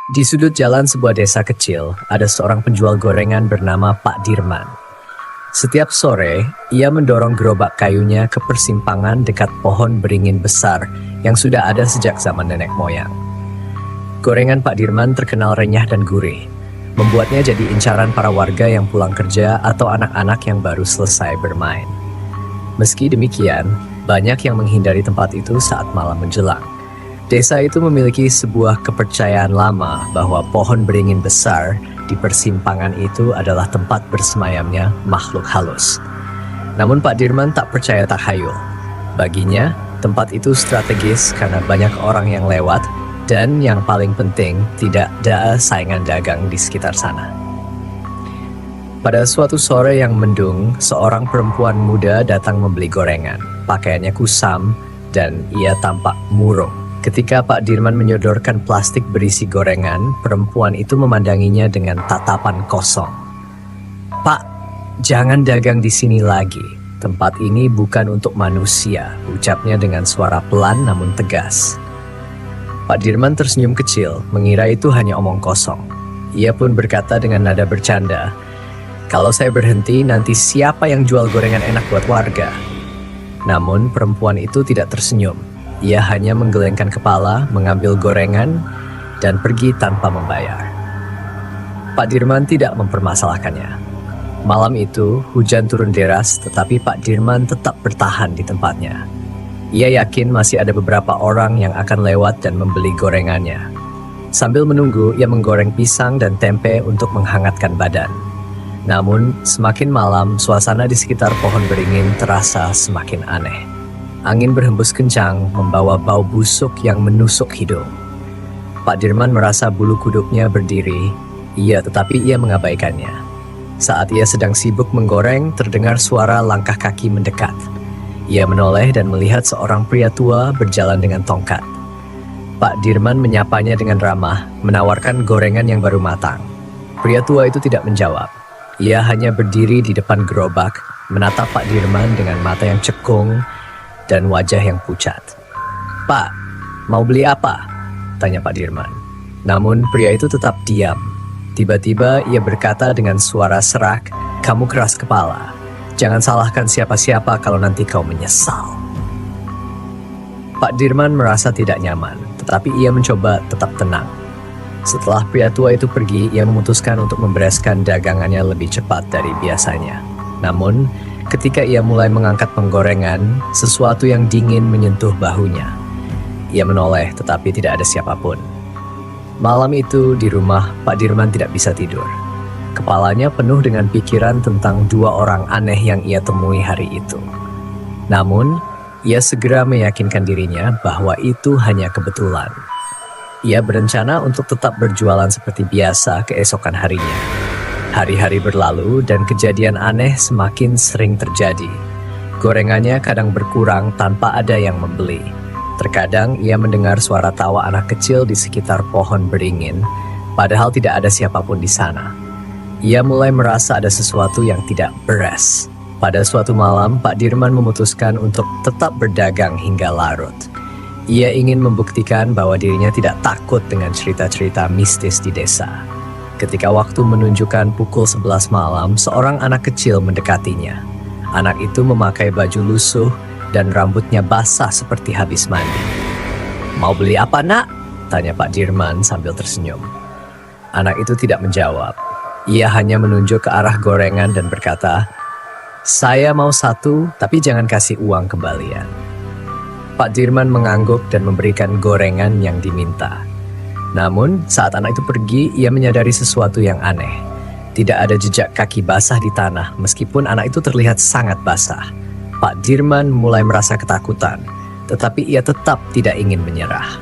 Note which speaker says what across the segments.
Speaker 1: Di sudut jalan sebuah desa kecil, ada seorang penjual gorengan bernama Pak Dirman. Setiap sore, ia mendorong gerobak kayunya ke persimpangan dekat pohon beringin besar yang sudah ada sejak zaman nenek moyang. Gorengan Pak Dirman terkenal renyah dan gurih, membuatnya jadi incaran para warga yang pulang kerja atau anak-anak yang baru selesai bermain. Meski demikian, banyak yang menghindari tempat itu saat malam menjelang. Desa itu memiliki sebuah kepercayaan lama bahwa pohon beringin besar di persimpangan itu adalah tempat bersemayamnya makhluk halus. Namun Pak Dirman tak percaya takhayul. Baginya, tempat itu strategis karena banyak orang yang lewat dan yang paling penting tidak ada saingan dagang di sekitar sana. Pada suatu sore yang mendung, seorang perempuan muda datang membeli gorengan. Pakaiannya kusam dan ia tampak murung. Ketika Pak Dirman menyodorkan plastik berisi gorengan, perempuan itu memandanginya dengan tatapan kosong. "Pak, jangan dagang di sini lagi. Tempat ini bukan untuk manusia," ucapnya dengan suara pelan namun tegas. Pak Dirman tersenyum kecil, mengira itu hanya omong kosong. Ia pun berkata dengan nada bercanda, "Kalau saya berhenti, nanti siapa yang jual gorengan enak buat warga?" Namun perempuan itu tidak tersenyum. Ia hanya menggelengkan kepala, mengambil gorengan, dan pergi tanpa membayar. Pak Dirman tidak mempermasalahkannya. Malam itu, hujan turun deras, tetapi Pak Dirman tetap bertahan di tempatnya. Ia yakin masih ada beberapa orang yang akan lewat dan membeli gorengannya. Sambil menunggu, ia menggoreng pisang dan tempe untuk menghangatkan badan. Namun, semakin malam, suasana di sekitar pohon beringin terasa semakin aneh. Angin berhembus kencang, membawa bau busuk yang menusuk hidung. Pak Dirman merasa bulu kuduknya berdiri, tetapi ia mengabaikannya. Saat ia sedang sibuk menggoreng, terdengar suara langkah kaki mendekat. Ia menoleh dan melihat seorang pria tua berjalan dengan tongkat. Pak Dirman menyapanya dengan ramah, menawarkan gorengan yang baru matang. Pria tua itu tidak menjawab. Ia hanya berdiri di depan gerobak, menatap Pak Dirman dengan mata yang cekung dan wajah yang pucat. "Pak, mau beli apa?" tanya Pak Dirman. Namun pria itu tetap diam. Tiba-tiba ia berkata dengan suara serak, "Kamu keras kepala. Jangan salahkan siapa-siapa kalau nanti kau menyesal." Pak Dirman merasa tidak nyaman, tetapi ia mencoba tetap tenang. Setelah pria tua itu pergi, ia memutuskan untuk membereskan dagangannya lebih cepat dari biasanya. Namun, ketika ia mulai mengangkat penggorengan, sesuatu yang dingin menyentuh bahunya. Ia menoleh, tetapi tidak ada siapapun. Malam itu di rumah, Pak Dirman tidak bisa tidur. Kepalanya penuh dengan pikiran tentang dua orang aneh yang ia temui hari itu. Namun, ia segera meyakinkan dirinya bahwa itu hanya kebetulan. Ia berencana untuk tetap berjualan seperti biasa keesokan harinya. Hari-hari berlalu dan kejadian aneh semakin sering terjadi. Gorengannya kadang berkurang tanpa ada yang membeli. Terkadang ia mendengar suara tawa anak kecil di sekitar pohon beringin, padahal tidak ada siapapun di sana. Ia mulai merasa ada sesuatu yang tidak beres. Pada suatu malam, Pak Dirman memutuskan untuk tetap berdagang hingga larut. Ia ingin membuktikan bahwa dirinya tidak takut dengan cerita-cerita mistis di desa. Ketika waktu menunjukkan pukul 11 malam, seorang anak kecil mendekatinya. Anak itu memakai baju lusuh dan rambutnya basah seperti habis mandi. "Mau beli apa, Nak?" tanya Pak Dirman sambil tersenyum. Anak itu tidak menjawab. Ia hanya menunjuk ke arah gorengan dan berkata, "Saya mau satu, tapi jangan kasih uang kembalian." Pak Dirman mengangguk dan memberikan gorengan yang diminta. Namun, saat anak itu pergi, ia menyadari sesuatu yang aneh. Tidak ada jejak kaki basah di tanah, meskipun anak itu terlihat sangat basah. Pak Dirman mulai merasa ketakutan, tetapi ia tetap tidak ingin menyerah.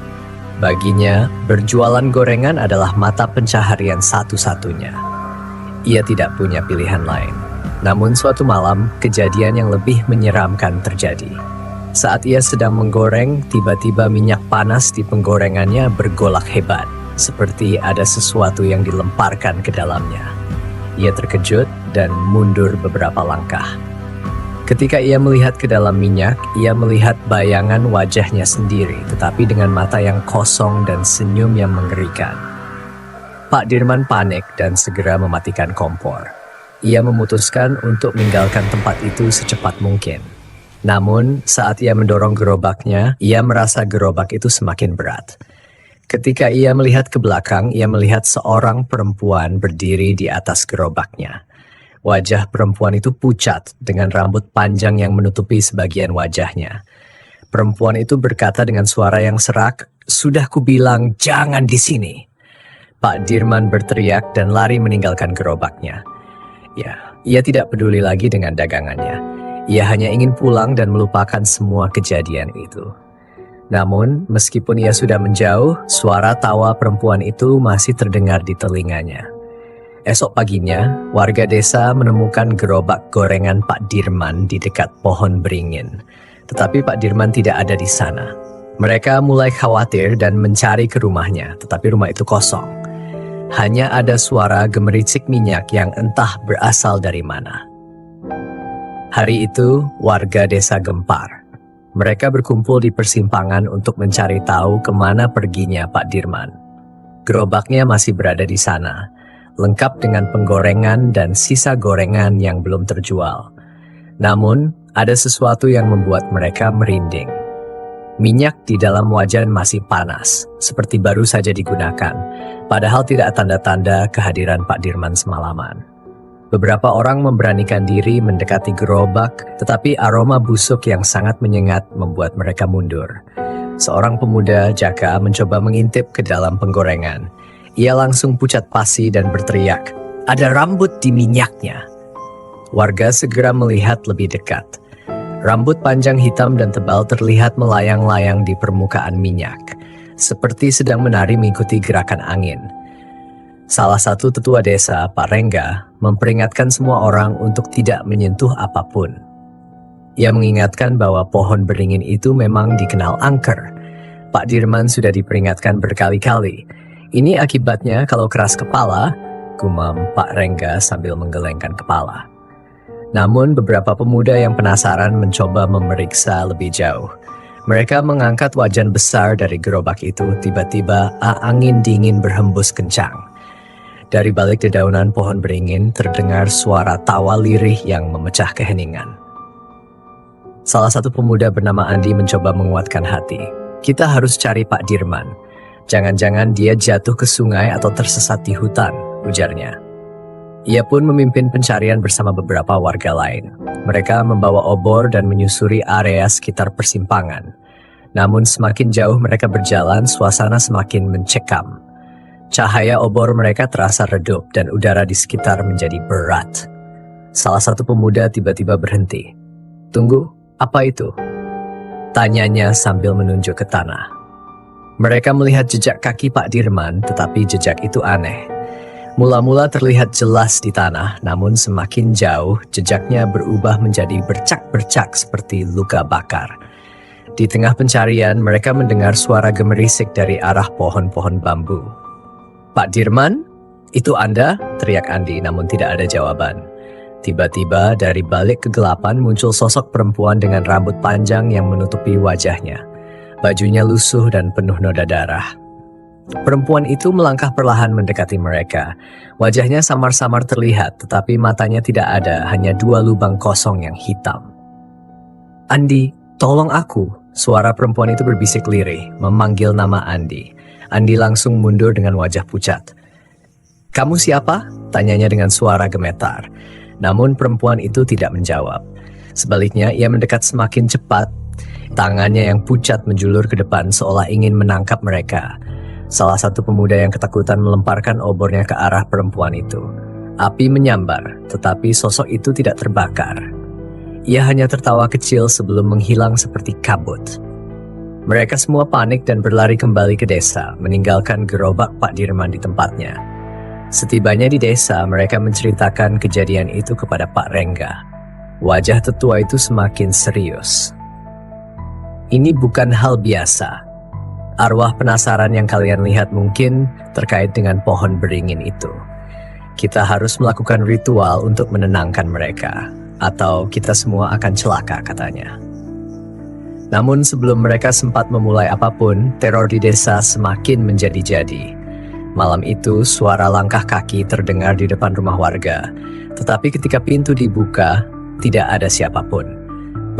Speaker 1: Baginya, berjualan gorengan adalah mata pencaharian satu-satunya. Ia tidak punya pilihan lain. Namun suatu malam, kejadian yang lebih menyeramkan terjadi. Saat ia sedang menggoreng, tiba-tiba minyak panas di penggorengannya bergolak hebat, seperti ada sesuatu yang dilemparkan ke dalamnya. Ia terkejut dan mundur beberapa langkah. Ketika ia melihat ke dalam minyak, ia melihat bayangan wajahnya sendiri, tetapi dengan mata yang kosong dan senyum yang mengerikan. Pak Dirman panik dan segera mematikan kompor. Ia memutuskan untuk meninggalkan tempat itu secepat mungkin. Namun, saat ia mendorong gerobaknya, ia merasa gerobak itu semakin berat. Ketika ia melihat ke belakang, ia melihat seorang perempuan berdiri di atas gerobaknya. Wajah perempuan itu pucat dengan rambut panjang yang menutupi sebagian wajahnya. Perempuan itu berkata dengan suara yang serak, "Sudah kubilang jangan di sini." Pak Dirman berteriak dan lari meninggalkan gerobaknya. Ya, ia tidak peduli lagi dengan dagangannya. Ia hanya ingin pulang dan melupakan semua kejadian itu. Namun, meskipun ia sudah menjauh, suara tawa perempuan itu masih terdengar di telinganya. Esok paginya, warga desa menemukan gerobak gorengan Pak Dirman di dekat pohon beringin. Tetapi Pak Dirman tidak ada di sana. Mereka mulai khawatir dan mencari ke rumahnya, tetapi rumah itu kosong. Hanya ada suara gemericik minyak yang entah berasal dari mana. Hari itu, warga desa gempar. Mereka berkumpul di persimpangan untuk mencari tahu kemana perginya Pak Dirman. Gerobaknya masih berada di sana, lengkap dengan penggorengan dan sisa gorengan yang belum terjual. Namun, ada sesuatu yang membuat mereka merinding. Minyak di dalam wajan masih panas, seperti baru saja digunakan, padahal tidak tanda-tanda kehadiran Pak Dirman semalaman. Beberapa orang memberanikan diri mendekati gerobak, tetapi aroma busuk yang sangat menyengat membuat mereka mundur. Seorang pemuda Jaka mencoba mengintip ke dalam penggorengan. Ia langsung pucat pasi dan berteriak, "Ada rambut di minyaknya." Warga segera melihat lebih dekat. Rambut panjang hitam dan tebal terlihat melayang-layang di permukaan minyak, seperti sedang menari mengikuti gerakan angin. Salah satu tetua desa, Pak Rengga, memperingatkan semua orang untuk tidak menyentuh apapun. Ia mengingatkan bahwa pohon beringin itu memang dikenal angker. Pak Dirman sudah diperingatkan berkali-kali. Ini akibatnya kalau keras kepala, gumam Pak Rengga sambil menggelengkan kepala. Namun beberapa pemuda yang penasaran mencoba memeriksa lebih jauh. Mereka mengangkat wajan besar dari gerobak itu, tiba-tiba angin dingin berhembus kencang. Dari balik dedaunan pohon beringin terdengar suara tawa lirih yang memecah keheningan. Salah satu pemuda bernama Andi mencoba menguatkan hati. "Kita harus cari Pak Dirman. Jangan-jangan dia jatuh ke sungai atau tersesat di hutan," ujarnya. Ia pun memimpin pencarian bersama beberapa warga lain. Mereka membawa obor dan menyusuri area sekitar persimpangan. Namun semakin jauh mereka berjalan, suasana semakin mencekam. Cahaya obor mereka terasa redup dan udara di sekitar menjadi berat. Salah satu pemuda tiba-tiba berhenti. "Tunggu, apa itu?" tanyanya sambil menunjuk ke tanah. Mereka melihat jejak kaki Pak Dirman, tetapi jejak itu aneh. Mula-mula terlihat jelas di tanah, namun semakin jauh jejaknya berubah menjadi bercak-bercak seperti luka bakar. Di tengah pencarian, mereka mendengar suara gemerisik dari arah pohon-pohon bambu. "Pak Dirman, itu Anda?" teriak Andi, namun tidak ada jawaban. Tiba-tiba dari balik kegelapan muncul sosok perempuan dengan rambut panjang yang menutupi wajahnya. Bajunya lusuh dan penuh noda darah. Perempuan itu melangkah perlahan mendekati mereka. Wajahnya samar-samar terlihat, tetapi matanya tidak ada, hanya 2 lubang kosong yang hitam. "Andi, tolong aku!" Suara perempuan itu berbisik lirih, memanggil nama Andi. Andi langsung mundur dengan wajah pucat. "Kamu siapa?" tanyanya dengan suara gemetar. Namun perempuan itu tidak menjawab. Sebaliknya, ia mendekat semakin cepat. Tangannya yang pucat menjulur ke depan seolah ingin menangkap mereka. Salah satu pemuda yang ketakutan melemparkan obornya ke arah perempuan itu. Api menyambar, tetapi sosok itu tidak terbakar. Ia hanya tertawa kecil sebelum menghilang seperti kabut. Mereka semua panik dan berlari kembali ke desa, meninggalkan gerobak Pak Dirman di tempatnya. Setibanya di desa, mereka menceritakan kejadian itu kepada Pak Rengga. Wajah tetua itu semakin serius. "Ini bukan hal biasa. Arwah penasaran yang kalian lihat mungkin terkait dengan pohon beringin itu. Kita harus melakukan ritual untuk menenangkan mereka, atau kita semua akan celaka," katanya. Namun sebelum mereka sempat memulai apapun, teror di desa semakin menjadi-jadi. Malam itu, suara langkah kaki terdengar di depan rumah warga. Tetapi ketika pintu dibuka, tidak ada siapapun.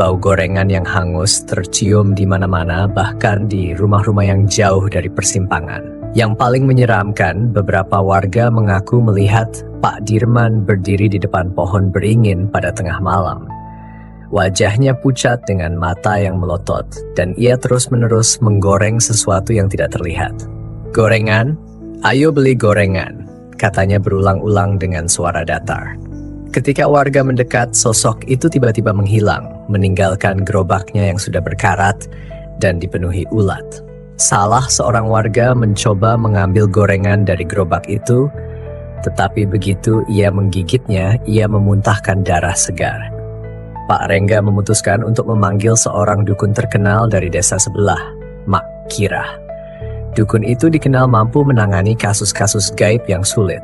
Speaker 1: Bau gorengan yang hangus tercium di mana-mana, bahkan di rumah-rumah yang jauh dari persimpangan. Yang paling menyeramkan, beberapa warga mengaku melihat Pak Dirman berdiri di depan pohon beringin pada tengah malam. Wajahnya pucat dengan mata yang melotot, dan ia terus-menerus menggoreng sesuatu yang tidak terlihat. "Gorengan? Ayo beli gorengan," katanya berulang-ulang dengan suara datar. Ketika warga mendekat, sosok itu tiba-tiba menghilang, meninggalkan gerobaknya yang sudah berkarat dan dipenuhi ulat. Salah seorang warga mencoba mengambil gorengan dari gerobak itu, tetapi begitu ia menggigitnya, ia memuntahkan darah segar. Pak Rengga memutuskan untuk memanggil seorang dukun terkenal dari desa sebelah, Mak Kirah. Dukun itu dikenal mampu menangani kasus-kasus gaib yang sulit.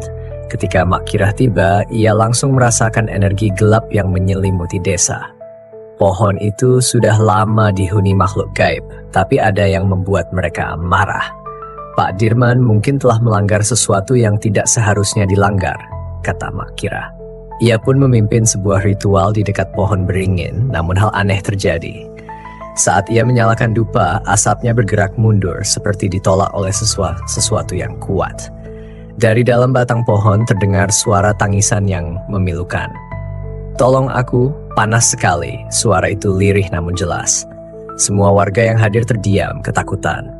Speaker 1: Ketika Mak Kirah tiba, ia langsung merasakan energi gelap yang menyelimuti desa. Pohon itu sudah lama dihuni makhluk gaib, tapi ada yang membuat mereka marah. Pak Dirman mungkin telah melanggar sesuatu yang tidak seharusnya dilanggar, kata Mak Kirah. Ia pun memimpin sebuah ritual di dekat pohon beringin, namun hal aneh terjadi. Saat ia menyalakan dupa, asapnya bergerak mundur seperti ditolak oleh sesuatu yang kuat. Dari dalam batang pohon terdengar suara tangisan yang memilukan. "Tolong aku, panas sekali," suara itu lirih namun jelas. Semua warga yang hadir terdiam, ketakutan.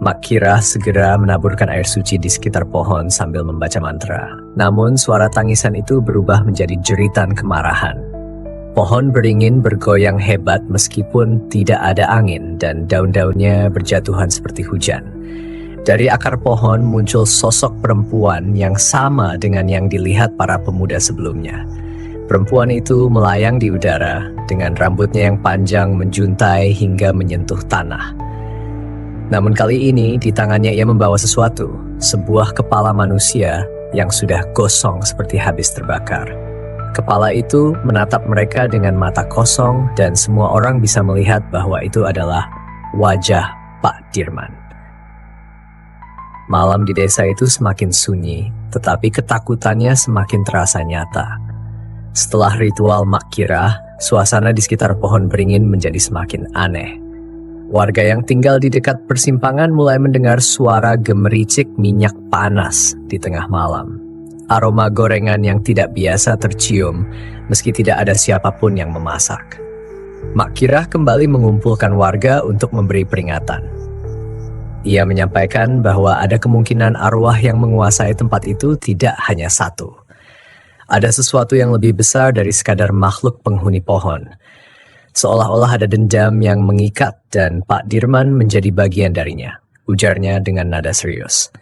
Speaker 1: Mak Kirah segera menaburkan air suci di sekitar pohon sambil membaca mantra. Namun suara tangisan itu berubah menjadi jeritan kemarahan. Pohon beringin bergoyang hebat meskipun tidak ada angin dan daun-daunnya berjatuhan seperti hujan. Dari akar pohon muncul sosok perempuan yang sama dengan yang dilihat para pemuda sebelumnya. Perempuan itu melayang di udara dengan rambutnya yang panjang menjuntai hingga menyentuh tanah. Namun kali ini di tangannya ia membawa sesuatu, sebuah kepala manusia yang sudah gosong seperti habis terbakar. Kepala itu menatap mereka dengan mata kosong dan semua orang bisa melihat bahwa itu adalah wajah Pak Dirman. Malam di desa itu semakin sunyi, tetapi ketakutannya semakin terasa nyata. Setelah ritual Mak Kirah, suasana di sekitar pohon beringin menjadi semakin aneh. Warga yang tinggal di dekat persimpangan mulai mendengar suara gemericik minyak panas di tengah malam. Aroma gorengan yang tidak biasa tercium, meski tidak ada siapapun yang memasak. Mak Kirah kembali mengumpulkan warga untuk memberi peringatan. Ia menyampaikan bahwa ada kemungkinan arwah yang menguasai tempat itu tidak hanya satu. Ada sesuatu yang lebih besar dari sekadar makhluk penghuni pohon. Seolah-olah ada dendam yang mengikat dan Pak Dirman menjadi bagian darinya, ujarnya dengan nada serius.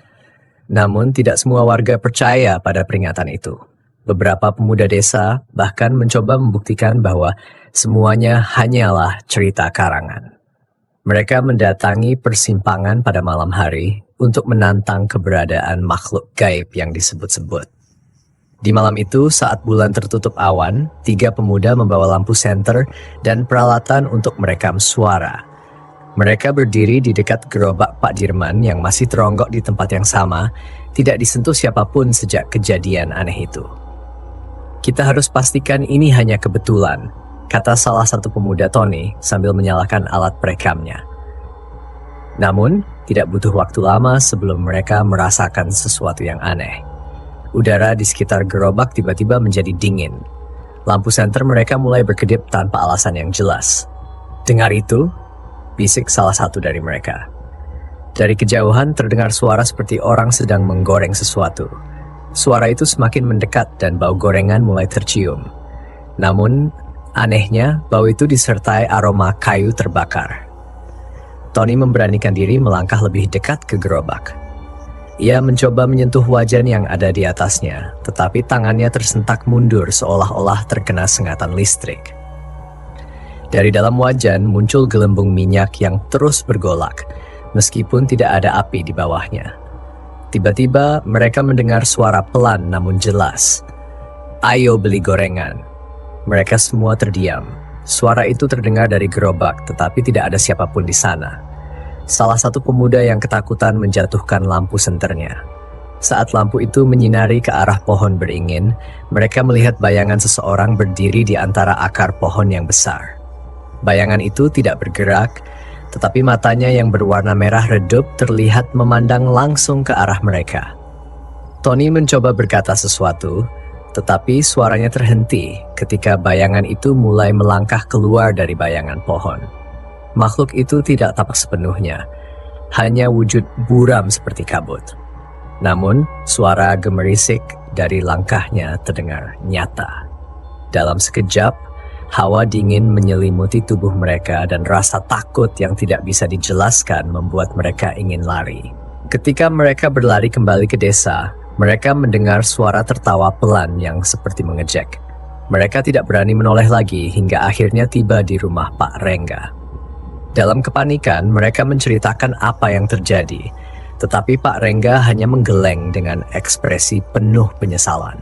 Speaker 1: Namun tidak semua warga percaya pada peringatan itu. Beberapa pemuda desa bahkan mencoba membuktikan bahwa semuanya hanyalah cerita karangan. Mereka mendatangi persimpangan pada malam hari untuk menantang keberadaan makhluk gaib yang disebut-sebut. Di malam itu, saat bulan tertutup awan, 3 pemuda membawa lampu senter dan peralatan untuk merekam suara. Mereka berdiri di dekat gerobak Pak Dirman yang masih teronggok di tempat yang sama, tidak disentuh siapapun sejak kejadian aneh itu. "Kita harus pastikan ini hanya kebetulan," kata salah satu pemuda Tony sambil menyalakan alat perekamnya. Namun, tidak butuh waktu lama sebelum mereka merasakan sesuatu yang aneh. Udara di sekitar gerobak tiba-tiba menjadi dingin. Lampu senter mereka mulai berkedip tanpa alasan yang jelas. "Dengar itu?" bisik salah satu dari mereka. Dari kejauhan terdengar suara seperti orang sedang menggoreng sesuatu. Suara itu semakin mendekat dan bau gorengan mulai tercium. Namun, anehnya, bau itu disertai aroma kayu terbakar. Tony memberanikan diri melangkah lebih dekat ke gerobak. Ia mencoba menyentuh wajan yang ada di atasnya, tetapi tangannya tersentak mundur seolah-olah terkena sengatan listrik. Dari dalam wajan muncul gelembung minyak yang terus bergolak, meskipun tidak ada api di bawahnya. Tiba-tiba mereka mendengar suara pelan namun jelas. "Ayo beli gorengan." Mereka semua terdiam. Suara itu terdengar dari gerobak, tetapi tidak ada siapapun di sana. Salah satu pemuda yang ketakutan menjatuhkan lampu senternya. Saat lampu itu menyinari ke arah pohon beringin, mereka melihat bayangan seseorang berdiri di antara akar pohon yang besar. Bayangan itu tidak bergerak, tetapi matanya yang berwarna merah redup terlihat memandang langsung ke arah mereka. Tony mencoba berkata sesuatu, tetapi suaranya terhenti ketika bayangan itu mulai melangkah keluar dari bayangan pohon. Makhluk itu tidak tampak sepenuhnya, hanya wujud buram seperti kabut. Namun, suara gemerisik dari langkahnya terdengar nyata. Dalam sekejap, hawa dingin menyelimuti tubuh mereka dan rasa takut yang tidak bisa dijelaskan membuat mereka ingin lari. Ketika mereka berlari kembali ke desa, mereka mendengar suara tertawa pelan yang seperti mengejek. Mereka tidak berani menoleh lagi hingga akhirnya tiba di rumah Pak Rengga. Dalam kepanikan, mereka menceritakan apa yang terjadi. Tetapi Pak Rengga hanya menggeleng dengan ekspresi penuh penyesalan.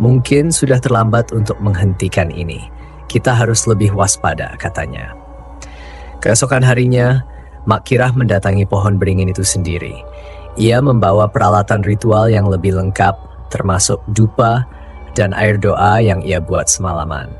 Speaker 1: Mungkin sudah terlambat untuk menghentikan ini. Kita harus lebih waspada, katanya. Keesokan harinya, Mak Kirah mendatangi pohon beringin itu sendiri. Ia membawa peralatan ritual yang lebih lengkap, termasuk dupa dan air doa yang ia buat semalaman.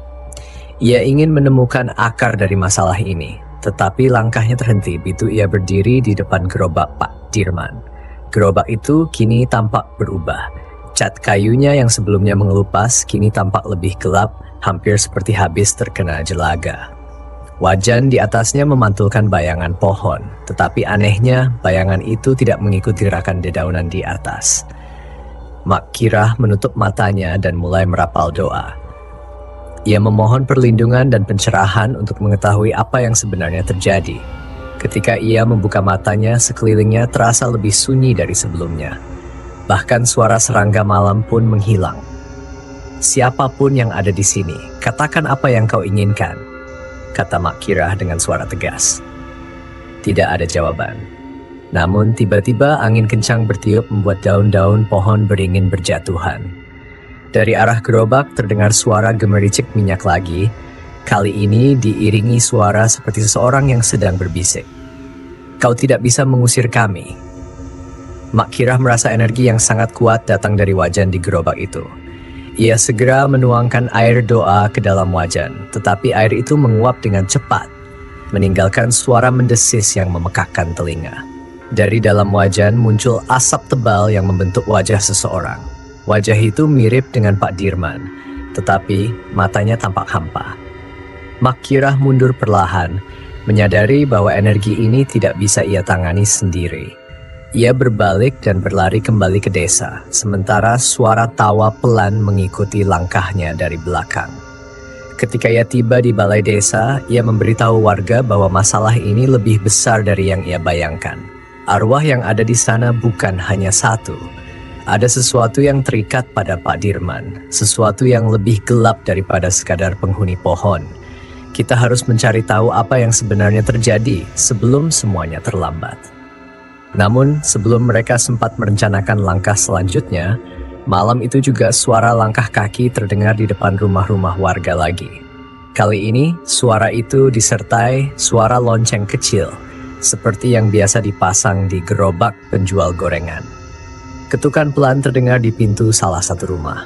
Speaker 1: Ia ingin menemukan akar dari masalah ini. Tetapi langkahnya terhenti begitu ia berdiri di depan gerobak Pak Dirman. Gerobak itu kini tampak berubah. Cat kayunya yang sebelumnya mengelupas kini tampak lebih gelap, hampir seperti habis terkena jelaga. Wajan di atasnya memantulkan bayangan pohon, tetapi anehnya bayangan itu tidak mengikuti gerakan dedaunan di atas. Mak Kirah menutup matanya dan mulai merapal doa. Ia memohon perlindungan dan pencerahan untuk mengetahui apa yang sebenarnya terjadi. Ketika ia membuka matanya, sekelilingnya terasa lebih sunyi dari sebelumnya. Bahkan suara serangga malam pun menghilang. Siapapun yang ada di sini, katakan apa yang kau inginkan, kata Mak Kirah dengan suara tegas. Tidak ada jawaban. Namun tiba-tiba angin kencang bertiup membuat daun-daun pohon beringin berjatuhan. Dari arah gerobak terdengar suara gemericik minyak lagi, kali ini diiringi suara seperti seseorang yang sedang berbisik. Kau tidak bisa mengusir kami. Mak Kirah merasa energi yang sangat kuat datang dari wajan di gerobak itu. Ia segera menuangkan air doa ke dalam wajan, tetapi air itu menguap dengan cepat, meninggalkan suara mendesis yang memekakkan telinga. Dari dalam wajan muncul asap tebal yang membentuk wajah seseorang. Wajah itu mirip dengan Pak Dirman, tetapi matanya tampak hampa. Mak Kirah mundur perlahan, menyadari bahwa energi ini tidak bisa ia tangani sendiri. Ia berbalik dan berlari kembali ke desa, sementara suara tawa pelan mengikuti langkahnya dari belakang. Ketika ia tiba di balai desa, ia memberitahu warga bahwa masalah ini lebih besar dari yang ia bayangkan. Arwah yang ada di sana bukan hanya satu. Ada sesuatu yang terikat pada Pak Dirman, sesuatu yang lebih gelap daripada sekadar penghuni pohon. Kita harus mencari tahu apa yang sebenarnya terjadi sebelum semuanya terlambat. Namun, sebelum mereka sempat merencanakan langkah selanjutnya, malam itu juga suara langkah kaki terdengar di depan rumah-rumah warga lagi. Kali ini, suara itu disertai suara lonceng kecil, seperti yang biasa dipasang di gerobak penjual gorengan. Ketukan pelan terdengar di pintu salah satu rumah.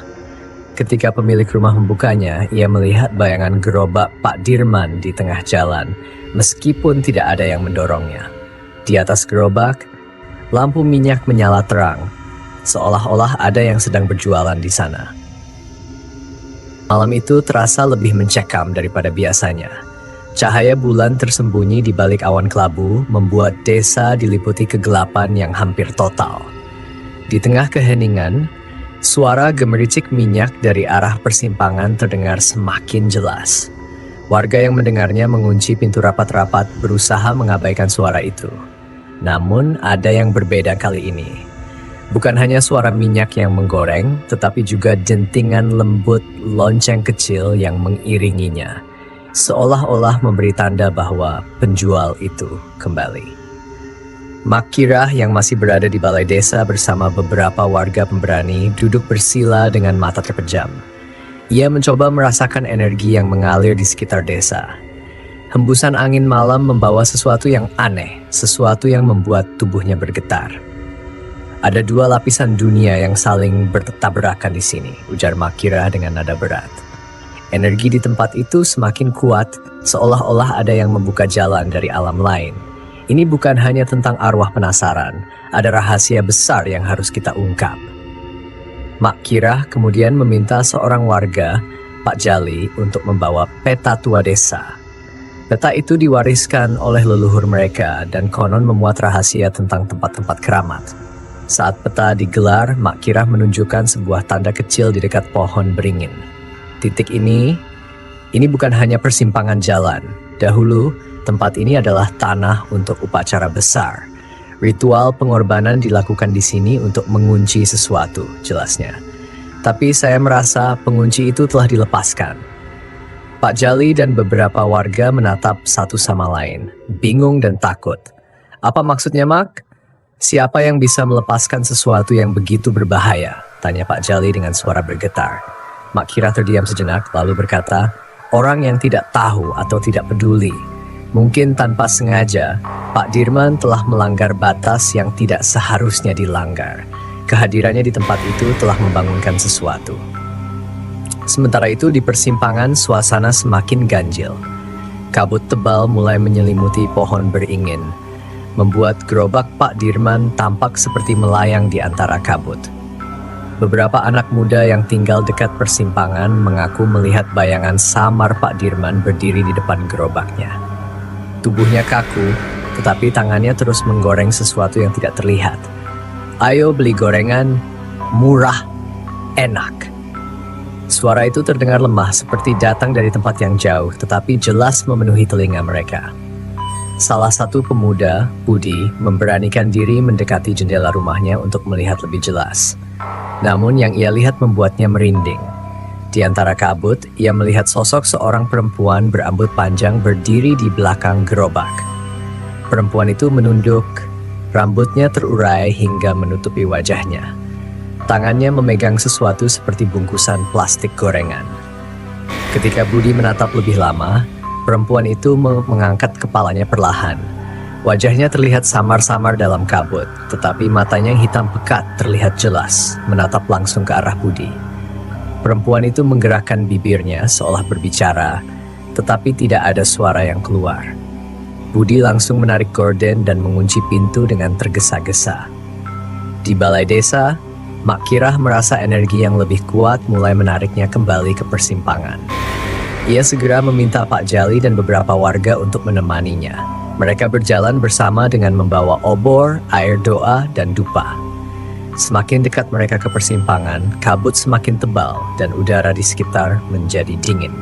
Speaker 1: Ketika pemilik rumah membukanya, ia melihat bayangan gerobak Pak Dirman di tengah jalan, meskipun tidak ada yang mendorongnya. Di atas gerobak, lampu minyak menyala terang, seolah-olah ada yang sedang berjualan di sana. Malam itu terasa lebih mencekam daripada biasanya. Cahaya bulan tersembunyi di balik awan kelabu membuat desa diliputi kegelapan yang hampir total. Di tengah keheningan, suara gemericik minyak dari arah persimpangan terdengar semakin jelas. Warga yang mendengarnya mengunci pintu rapat-rapat berusaha mengabaikan suara itu. Namun ada yang berbeda kali ini. Bukan hanya suara minyak yang menggoreng, tetapi juga dentingan lembut lonceng kecil yang mengiringinya. Seolah-olah memberi tanda bahwa penjual itu kembali. Mak Kirah yang masih berada di balai desa bersama beberapa warga pemberani duduk bersila dengan mata terpejam. Ia mencoba merasakan energi yang mengalir di sekitar desa. Hembusan angin malam membawa sesuatu yang aneh, sesuatu yang membuat tubuhnya bergetar. Ada dua lapisan dunia yang saling bertabrakan di sini, ujar Makira dengan nada berat. Energi di tempat itu semakin kuat, seolah-olah ada yang membuka jalan dari alam lain. Ini bukan hanya tentang arwah penasaran, ada rahasia besar yang harus kita ungkap. Makira kemudian meminta seorang warga, Pak Jali, untuk membawa peta tua desa. Peta itu diwariskan oleh leluhur mereka dan konon memuat rahasia tentang tempat-tempat keramat. Saat peta digelar, Makira menunjukkan sebuah tanda kecil di dekat pohon beringin. Titik ini bukan hanya persimpangan jalan. Dahulu, tempat ini adalah tanah untuk upacara besar. Ritual pengorbanan dilakukan di sini untuk mengunci sesuatu, jelasnya. Tapi saya merasa pengunci itu telah dilepaskan. Pak Jali dan beberapa warga menatap satu sama lain, bingung dan takut. Apa maksudnya, Mak? Siapa yang bisa melepaskan sesuatu yang begitu berbahaya? Tanya Pak Jali dengan suara bergetar. Makira terdiam sejenak lalu berkata, orang yang tidak tahu atau tidak peduli. Mungkin tanpa sengaja, Pak Dirman telah melanggar batas yang tidak seharusnya dilanggar. Kehadirannya di tempat itu telah membangunkan sesuatu. Sementara itu di persimpangan suasana semakin ganjil. Kabut tebal mulai menyelimuti pohon beringin, membuat gerobak Pak Dirman tampak seperti melayang di antara kabut. Beberapa anak muda yang tinggal dekat persimpangan mengaku melihat bayangan samar Pak Dirman berdiri di depan gerobaknya. Tubuhnya kaku, tetapi tangannya terus menggoreng sesuatu yang tidak terlihat. Ayo beli gorengan, murah, enak. Suara itu terdengar lemah seperti datang dari tempat yang jauh, tetapi jelas memenuhi telinga mereka. Salah satu pemuda, Budi, memberanikan diri mendekati jendela rumahnya untuk melihat lebih jelas. Namun yang ia lihat membuatnya merinding. Di antara kabut, ia melihat sosok seorang perempuan berambut panjang berdiri di belakang gerobak. Perempuan itu menunduk, rambutnya terurai hingga menutupi wajahnya. Tangannya memegang sesuatu seperti bungkusan plastik gorengan. Ketika Budi menatap lebih lama, perempuan itu mengangkat kepalanya perlahan. Wajahnya terlihat samar-samar dalam kabut, tetapi matanya yang hitam pekat terlihat jelas, menatap langsung ke arah Budi. Perempuan itu menggerakkan bibirnya seolah berbicara, tetapi tidak ada suara yang keluar. Budi langsung menarik gorden dan mengunci pintu dengan tergesa-gesa. Di balai desa, Makira merasa energi yang lebih kuat mulai menariknya kembali ke persimpangan. Ia segera meminta Pak Jali dan beberapa warga untuk menemaninya. Mereka berjalan bersama dengan membawa obor, air doa, dan dupa. Semakin dekat mereka ke persimpangan, kabut semakin tebal dan udara di sekitar menjadi dingin.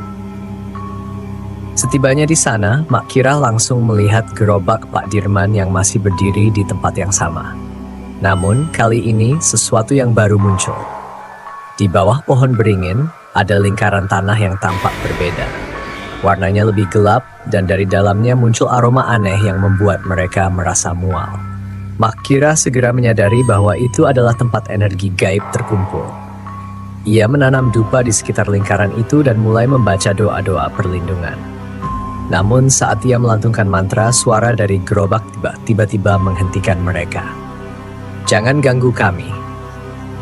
Speaker 1: Setibanya di sana, Makira langsung melihat gerobak Pak Dirman yang masih berdiri di tempat yang sama. Namun, kali ini sesuatu yang baru muncul. Di bawah pohon beringin, ada lingkaran tanah yang tampak berbeda. Warnanya lebih gelap dan dari dalamnya muncul aroma aneh yang membuat mereka merasa mual. Makira segera menyadari bahwa itu adalah tempat energi gaib terkumpul. Ia menanam dupa di sekitar lingkaran itu dan mulai membaca doa-doa perlindungan. Namun saat ia melantunkan mantra, suara dari gerobak tiba-tiba menghentikan mereka. Jangan ganggu kami.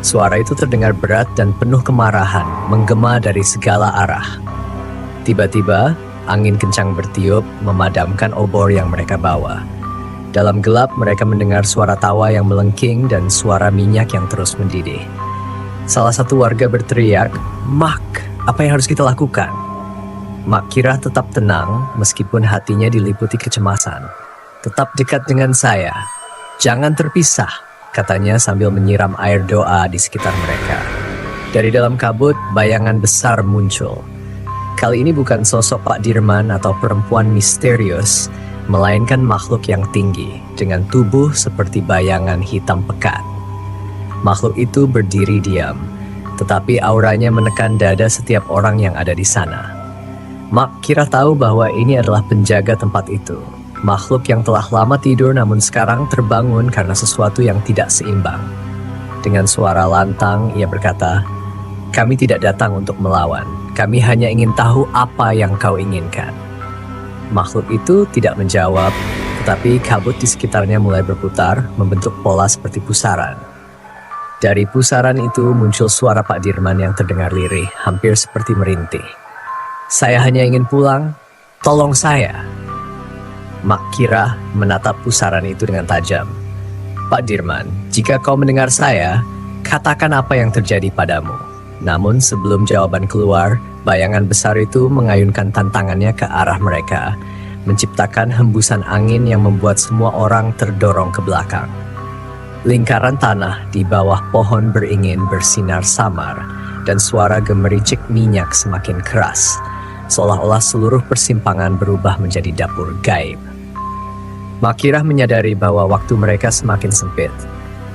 Speaker 1: Suara itu terdengar berat dan penuh kemarahan, menggema dari segala arah. Tiba-tiba, angin kencang bertiup, memadamkan obor yang mereka bawa. Dalam gelap, mereka mendengar suara tawa yang melengking dan suara minyak yang terus mendidih. Salah satu warga berteriak, "Mak, apa yang harus kita lakukan?" Makira tetap tenang, meskipun hatinya diliputi kecemasan. "Tetap dekat dengan saya. Jangan terpisah," katanya sambil menyiram air doa di sekitar mereka. Dari dalam kabut, bayangan besar muncul. Kali ini bukan sosok Pak Dirman atau perempuan misterius, melainkan makhluk yang tinggi, dengan tubuh seperti bayangan hitam pekat. Makhluk itu berdiri diam, tetapi auranya menekan dada setiap orang yang ada di sana. Makira tahu bahwa ini adalah penjaga tempat itu. Makhluk yang telah lama tidur namun sekarang terbangun karena sesuatu yang tidak seimbang. Dengan suara lantang, ia berkata, "Kami tidak datang untuk melawan. Kami hanya ingin tahu apa yang kau inginkan." Makhluk itu tidak menjawab, tetapi kabut di sekitarnya mulai berputar, membentuk pola seperti pusaran. Dari pusaran itu muncul suara Pak Dirman yang terdengar lirih, hampir seperti merintih. "Saya hanya ingin pulang, tolong saya." Mak Kira menatap pusaran itu dengan tajam. "Pak Dirman, jika kau mendengar saya, katakan apa yang terjadi padamu." Namun sebelum jawaban keluar, bayangan besar itu mengayunkan tantangannya ke arah mereka, menciptakan hembusan angin yang membuat semua orang terdorong ke belakang. Lingkaran tanah di bawah pohon beringin bersinar samar, dan suara gemericik minyak semakin keras, seolah-olah seluruh persimpangan berubah menjadi dapur gaib. Mak Kira menyadari bahwa waktu mereka semakin sempit.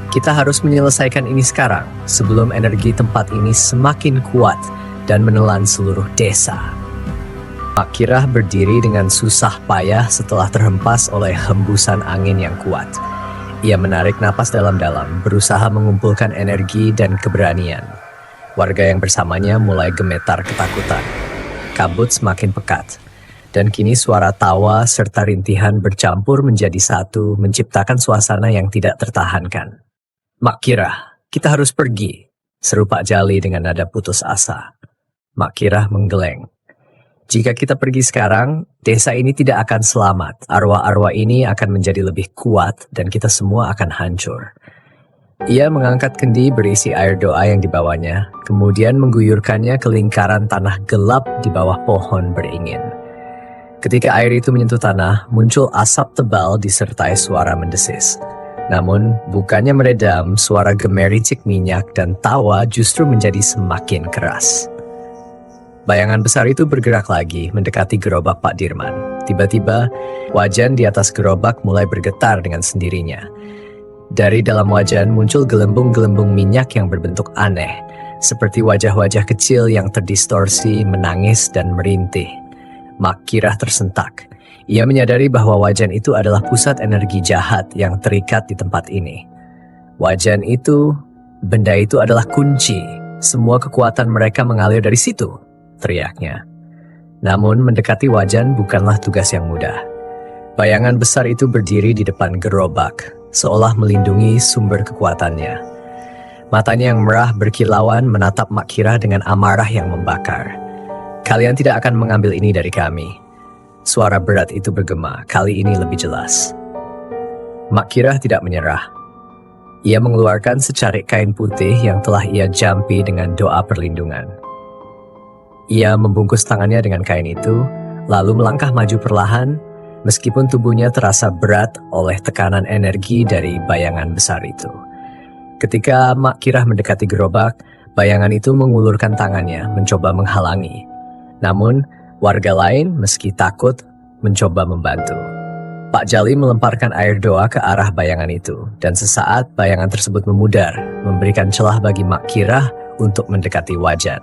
Speaker 1: Kita harus menyelesaikan ini sekarang, sebelum energi tempat ini semakin kuat dan menelan seluruh desa. Mak Kira berdiri dengan susah payah setelah terhempas oleh hembusan angin yang kuat. Ia menarik napas dalam-dalam, berusaha mengumpulkan energi dan keberanian. Warga yang bersamanya mulai gemetar ketakutan. Kabut semakin pekat, dan kini suara tawa serta rintihan bercampur menjadi satu, menciptakan suasana yang tidak tertahankan. "Mak Kira, kita harus pergi," seru Pak Jali dengan nada putus asa. Mak Kira menggeleng. "Jika kita pergi sekarang, desa ini tidak akan selamat. Arwah-arwah ini akan menjadi lebih kuat dan kita semua akan hancur." Ia mengangkat kendi berisi air doa yang dibawanya, kemudian mengguyurkannya ke lingkaran tanah gelap di bawah pohon beringin. Ketika air itu menyentuh tanah, muncul asap tebal disertai suara mendesis. Namun, bukannya meredam, suara gemericik minyak dan tawa justru menjadi semakin keras. Bayangan besar itu bergerak lagi, mendekati gerobak Pak Dirman. Tiba-tiba, wajan di atas gerobak mulai bergetar dengan sendirinya. Dari dalam wajan muncul gelembung-gelembung minyak yang berbentuk aneh, seperti wajah-wajah kecil yang terdistorsi, menangis, dan merintih. Mak Kira tersentak. Ia menyadari bahwa wajan itu adalah pusat energi jahat yang terikat di tempat ini. Wajan itu, benda itu adalah kunci. Semua kekuatan mereka mengalir dari situ, teriaknya. Namun mendekati wajan bukanlah tugas yang mudah. Bayangan besar itu berdiri di depan gerobak, seolah melindungi sumber kekuatannya. Matanya yang merah berkilauan menatap Mak Kira dengan amarah yang membakar. "Kalian tidak akan mengambil ini dari kami." Suara berat itu bergema, kali ini lebih jelas. Mak Kira tidak menyerah. Ia mengeluarkan secarik kain putih yang telah ia jampi dengan doa perlindungan. Ia membungkus tangannya dengan kain itu, lalu melangkah maju perlahan, meskipun tubuhnya terasa berat oleh tekanan energi dari bayangan besar itu. Ketika Mak Kira mendekati gerobak, bayangan itu mengulurkan tangannya, mencoba menghalangi. Namun, warga lain, meski takut, mencoba membantu. Pak Jali melemparkan air doa ke arah bayangan itu, dan sesaat bayangan tersebut memudar, memberikan celah bagi Mak Kira untuk mendekati wajan.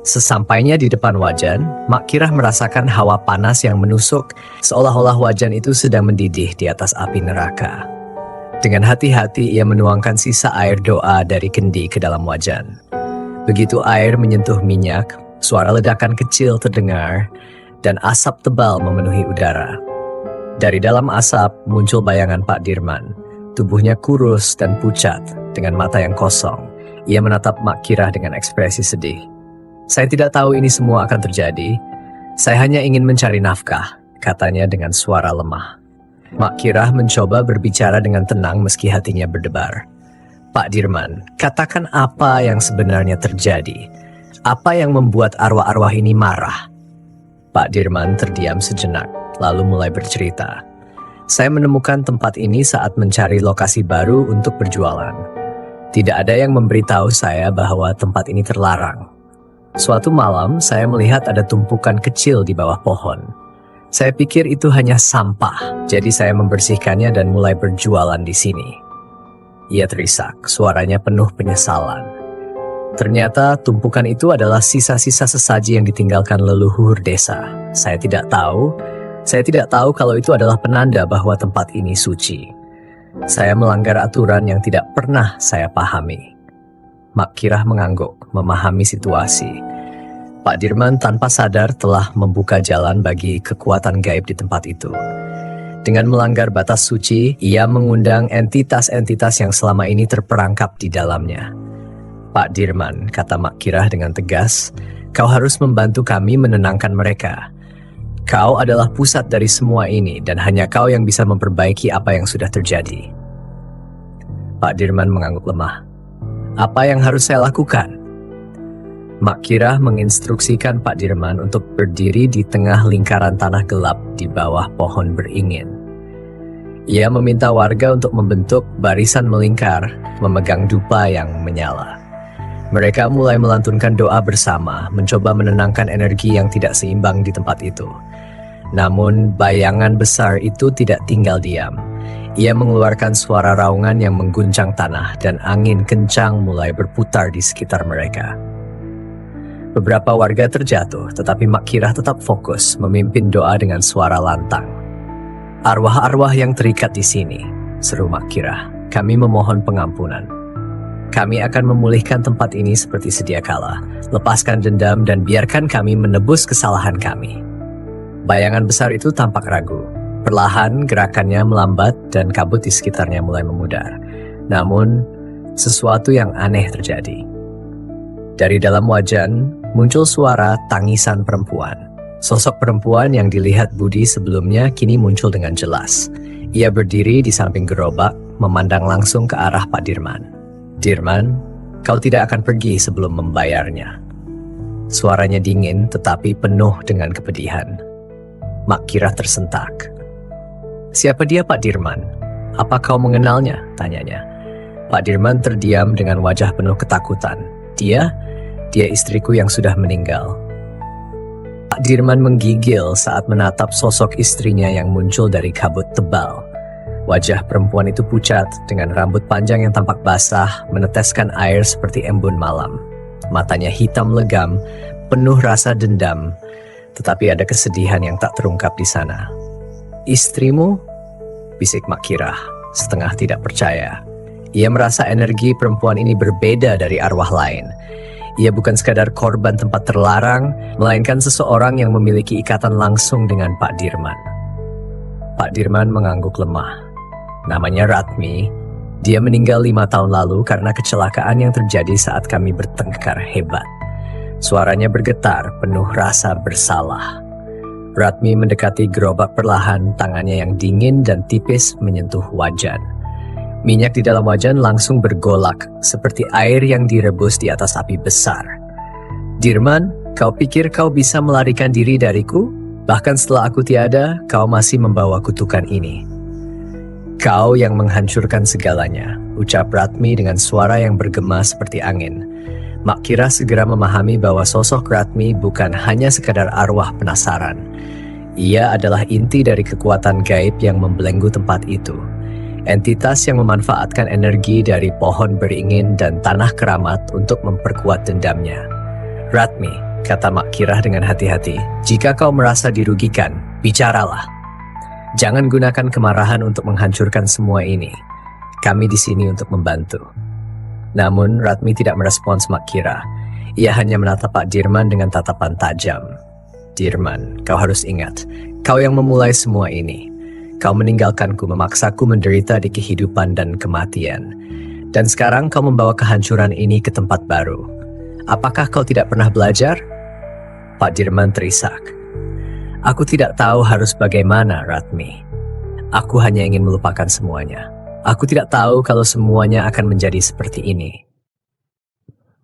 Speaker 1: Sesampainya di depan wajan, Mak Kira merasakan hawa panas yang menusuk, seolah-olah wajan itu sedang mendidih di atas api neraka. Dengan hati-hati ia menuangkan sisa air doa dari kendi ke dalam wajan. Begitu air menyentuh minyak, suara ledakan kecil terdengar, dan asap tebal memenuhi udara. Dari dalam asap muncul bayangan Pak Dirman. Tubuhnya kurus dan pucat, dengan mata yang kosong. Ia menatap Mak Kira dengan ekspresi sedih. "Saya tidak tahu ini semua akan terjadi. Saya hanya ingin mencari nafkah," katanya dengan suara lemah. Mak Kira mencoba berbicara dengan tenang meski hatinya berdebar. "Pak Dirman, katakan apa yang sebenarnya terjadi. Apa yang membuat arwah-arwah ini marah?" Pak Dirman terdiam sejenak, lalu mulai bercerita. "Saya menemukan tempat ini saat mencari lokasi baru untuk berjualan. Tidak ada yang memberitahu saya bahwa tempat ini terlarang. Suatu malam, saya melihat ada tumpukan kecil di bawah pohon. Saya pikir itu hanya sampah, jadi saya membersihkannya dan mulai berjualan di sini." Ia terisak, suaranya penuh penyesalan. Ternyata tumpukan itu adalah sisa-sisa sesaji yang ditinggalkan leluhur desa. Saya tidak tahu kalau itu adalah penanda bahwa tempat ini suci. Saya melanggar aturan yang tidak pernah saya pahami. Mak Kira mengangguk, memahami situasi. Pak Dirman tanpa sadar telah membuka jalan bagi kekuatan gaib di tempat itu. Dengan melanggar batas suci, ia mengundang entitas-entitas yang selama ini terperangkap di dalamnya. Pak Dirman, kata Mak Kirah dengan tegas, kau harus membantu kami menenangkan mereka. Kau adalah pusat dari semua ini dan hanya kau yang bisa memperbaiki apa yang sudah terjadi. Pak Dirman mengangguk lemah. Apa yang harus saya lakukan? Mak Kirah menginstruksikan Pak Dirman untuk berdiri di tengah lingkaran tanah gelap di bawah pohon beringin. Ia meminta warga untuk membentuk barisan melingkar, memegang dupa yang menyala. Mereka mulai melantunkan doa bersama, mencoba menenangkan energi yang tidak seimbang di tempat itu. Namun, bayangan besar itu tidak tinggal diam. Ia mengeluarkan suara raungan yang mengguncang tanah dan angin kencang mulai berputar di sekitar mereka. Beberapa warga terjatuh, tetapi Mak Kirah tetap fokus memimpin doa dengan suara lantang. Arwah-arwah yang terikat di sini, seru Mak Kirah, kami memohon pengampunan. Kami akan memulihkan tempat ini seperti sedia kala. Lepaskan dendam dan biarkan kami menebus kesalahan kami. Bayangan besar itu tampak ragu. Perlahan gerakannya melambat dan kabut di sekitarnya mulai memudar. Namun, sesuatu yang aneh terjadi. Dari dalam wajan, muncul suara tangisan perempuan. Sosok perempuan yang dilihat Budi sebelumnya kini muncul dengan jelas. Ia berdiri di samping gerobak, memandang langsung ke arah Pak Dirman. Dirman, kau tidak akan pergi sebelum membayarnya. Suaranya dingin tetapi penuh dengan kepedihan. Mak Kirah tersentak. Siapa dia Pak Dirman? Apa kau mengenalnya? Tanyanya. Pak Dirman terdiam dengan wajah penuh ketakutan. Dia istriku yang sudah meninggal. Pak Dirman menggigil saat menatap sosok istrinya yang muncul dari kabut tebal. Wajah perempuan itu pucat dengan rambut panjang yang tampak basah, meneteskan air seperti embun malam. Matanya hitam legam, penuh rasa dendam, tetapi ada kesedihan yang tak terungkap di sana. Istrimu? Bisik Mak Kirah, setengah tidak percaya. Ia merasa energi perempuan ini berbeda dari arwah lain. Ia bukan sekadar korban tempat terlarang, melainkan seseorang yang memiliki ikatan langsung dengan Pak Dirman. Pak Dirman mengangguk lemah. Namanya Ratmi. Dia meninggal 5 tahun lalu karena kecelakaan yang terjadi saat kami bertengkar hebat. Suaranya bergetar, penuh rasa bersalah. Ratmi mendekati gerobak perlahan, tangannya yang dingin dan tipis menyentuh wajan. Minyak di dalam wajan langsung bergolak, seperti air yang direbus di atas api besar. Dirman, kau pikir kau bisa melarikan diri dariku? Bahkan setelah aku tiada, kau masih membawa kutukan ini. Kau yang menghancurkan segalanya, ucap Ratmi dengan suara yang bergema seperti angin. Mak Kirah segera memahami bahwa sosok Ratmi bukan hanya sekadar arwah penasaran. Ia adalah inti dari kekuatan gaib yang membelenggu tempat itu. Entitas yang memanfaatkan energi dari pohon beringin dan tanah keramat untuk memperkuat dendamnya. Ratmi, kata Mak Kirah dengan hati-hati, jika kau merasa dirugikan, bicaralah. Jangan gunakan kemarahan untuk menghancurkan semua ini. Kami di sini untuk membantu. Namun Ratmi tidak merespons Mak Kirah. Ia hanya menatap Pak Dirman dengan tatapan tajam. Dirman, kau harus ingat, kau yang memulai semua ini. Kau meninggalkanku, memaksaku menderita di kehidupan dan kematian. Dan sekarang kau membawa kehancuran ini ke tempat baru. Apakah kau tidak pernah belajar? Pak Dirman terisak. Aku tidak tahu harus bagaimana, Ratmi. Aku hanya ingin melupakan semuanya. Aku tidak tahu kalau semuanya akan menjadi seperti ini.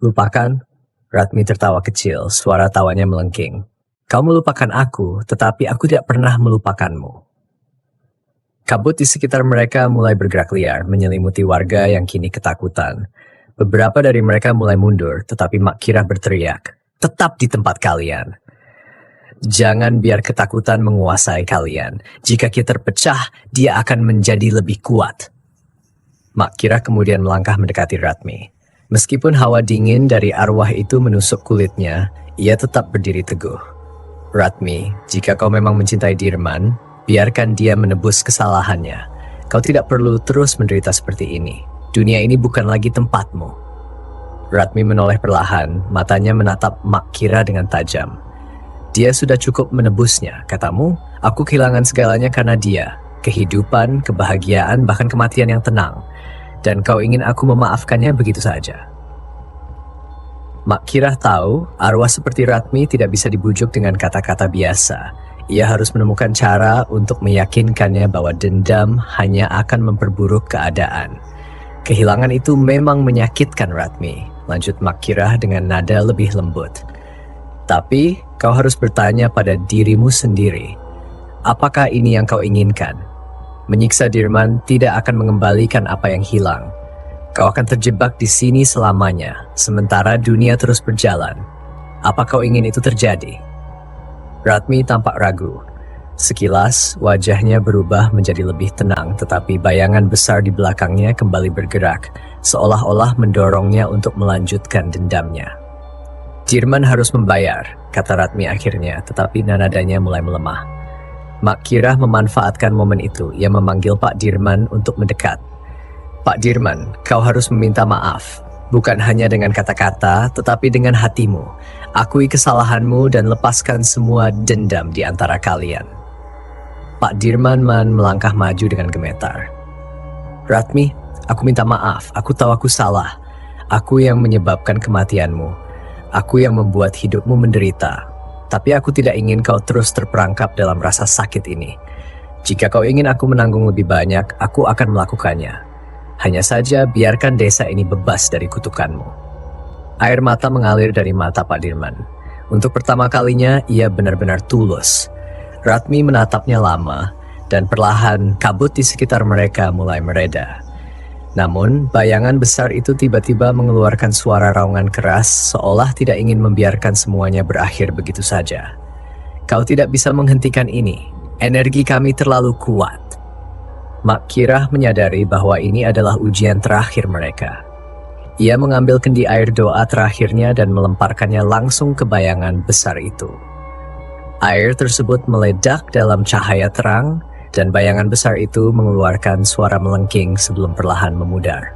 Speaker 1: Lupakan? Ratmi tertawa kecil, suara tawanya melengking. Kau melupakan aku, tetapi aku tidak pernah melupakanmu. Kabut di sekitar mereka mulai bergerak liar, menyelimuti warga yang kini ketakutan. Beberapa dari mereka mulai mundur, tetapi Mak Kirah berteriak, "Tetap di tempat kalian. Jangan biar ketakutan menguasai kalian. Jika kita terpecah, dia akan menjadi lebih kuat." Mak Kirah kemudian melangkah mendekati Ratmi. Meskipun hawa dingin dari arwah itu menusuk kulitnya, ia tetap berdiri teguh. Ratmi, jika kau memang mencintai Dirman, biarkan dia menebus kesalahannya. Kau tidak perlu terus menderita seperti ini. Dunia ini bukan lagi tempatmu. Ratmi menoleh perlahan, matanya menatap Mak Kirah dengan tajam. Dia sudah cukup menebusnya, katamu? Aku kehilangan segalanya karena dia. kehidupan, kebahagiaan, bahkan kematian yang tenang. Dan kau ingin aku memaafkannya begitu saja. Mak Kirah tahu arwah seperti Ratmi tidak bisa dibujuk dengan kata-kata biasa. Ia harus menemukan cara untuk meyakinkannya bahwa dendam hanya akan memperburuk keadaan. Kehilangan itu memang menyakitkan Ratmi, lanjut Mak Kirah dengan nada lebih lembut. Tapi kau harus bertanya pada dirimu sendiri, apakah ini yang kau inginkan? Menyiksa Dirman tidak akan mengembalikan apa yang hilang. Kau akan terjebak di sini selamanya, sementara dunia terus berjalan. Apa kau ingin itu terjadi? Ratmi tampak ragu. Sekilas, wajahnya berubah menjadi lebih tenang, tetapi bayangan besar di belakangnya kembali bergerak, seolah-olah mendorongnya untuk melanjutkan dendamnya. Dirman harus membayar, kata Ratmi akhirnya, tetapi nadanya mulai melemah. Mak Kirah memanfaatkan momen itu. Ia memanggil Pak Dirman untuk mendekat. Pak Dirman, kau harus meminta maaf. Bukan hanya dengan kata-kata, tetapi dengan hatimu. Akui kesalahanmu dan lepaskan semua dendam di antara kalian. Pak Dirman melangkah maju dengan gemetar. Ratmi, aku minta maaf. Aku tahu aku salah. Aku yang menyebabkan kematianmu. Aku yang membuat hidupmu menderita. Tapi aku tidak ingin kau terus terperangkap dalam rasa sakit ini. Jika kau ingin aku menanggung lebih banyak, aku akan melakukannya. Hanya saja biarkan desa ini bebas dari kutukanmu. Air mata mengalir dari mata Pak Dirman. Untuk pertama kalinya ia benar-benar tulus. Ratmi menatapnya lama dan perlahan kabut di sekitar mereka mulai mereda. Namun bayangan besar itu tiba-tiba mengeluarkan suara raungan keras seolah tidak ingin membiarkan semuanya berakhir begitu saja. Kau tidak bisa menghentikan ini. Energi kami terlalu kuat. Mak Kirah menyadari bahwa ini adalah ujian terakhir mereka. Ia mengambil kendi air doa terakhirnya dan melemparkannya langsung ke bayangan besar itu. Air tersebut meledak dalam cahaya terang dan bayangan besar itu mengeluarkan suara melengking sebelum perlahan memudar.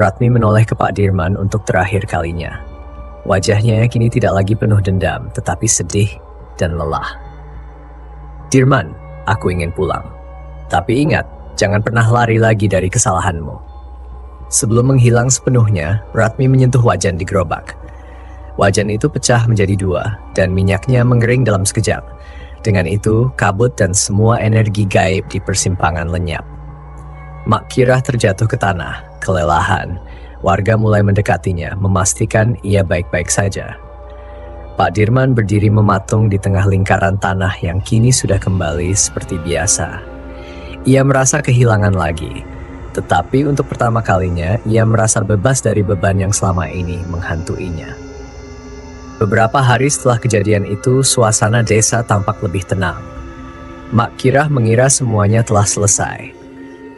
Speaker 1: Ratmi menoleh ke Pak Dirman untuk terakhir kalinya. Wajahnya kini tidak lagi penuh dendam, tetapi sedih dan lelah. Dirman, aku ingin pulang. Tapi ingat, jangan pernah lari lagi dari kesalahanmu. Sebelum menghilang sepenuhnya, Ratmi menyentuh wajan di gerobak. Wajan itu pecah menjadi dua, dan minyaknya mengering dalam sekejap. Dengan itu, kabut dan semua energi gaib di persimpangan lenyap. Mak Kirah terjatuh ke tanah, kelelahan. Warga mulai mendekatinya, memastikan ia baik-baik saja. Pak Dirman berdiri mematung di tengah lingkaran tanah yang kini sudah kembali seperti biasa. Ia merasa kehilangan lagi, tetapi untuk pertama kalinya ia merasa bebas dari beban yang selama ini menghantuinya. Beberapa hari setelah kejadian itu, suasana desa tampak lebih tenang. Mak Kirah mengira semuanya telah selesai.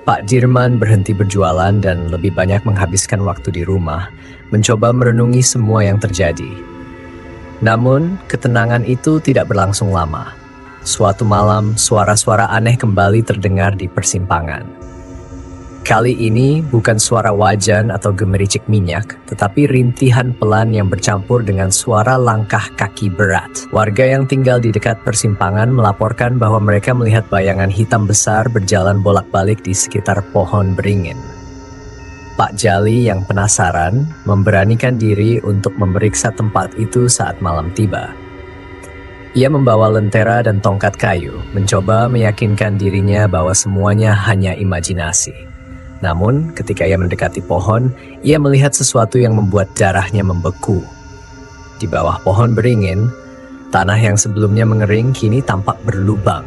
Speaker 1: Pak Dirman berhenti berjualan dan lebih banyak menghabiskan waktu di rumah, mencoba merenungi semua yang terjadi. Namun, ketenangan itu tidak berlangsung lama. Suatu malam, suara-suara aneh kembali terdengar di persimpangan. Kali ini bukan suara wajan atau gemericik minyak, tetapi rintihan pelan yang bercampur dengan suara langkah kaki berat. Warga yang tinggal di dekat persimpangan melaporkan bahwa mereka melihat bayangan hitam besar berjalan bolak-balik di sekitar pohon beringin. Pak Jali yang penasaran memberanikan diri untuk memeriksa tempat itu saat malam tiba. Ia membawa lentera dan tongkat kayu, mencoba meyakinkan dirinya bahwa semuanya hanya imajinasi. Namun, ketika ia mendekati pohon, ia melihat sesuatu yang membuat darahnya membeku. Di bawah pohon beringin, tanah yang sebelumnya mengering kini tampak berlubang.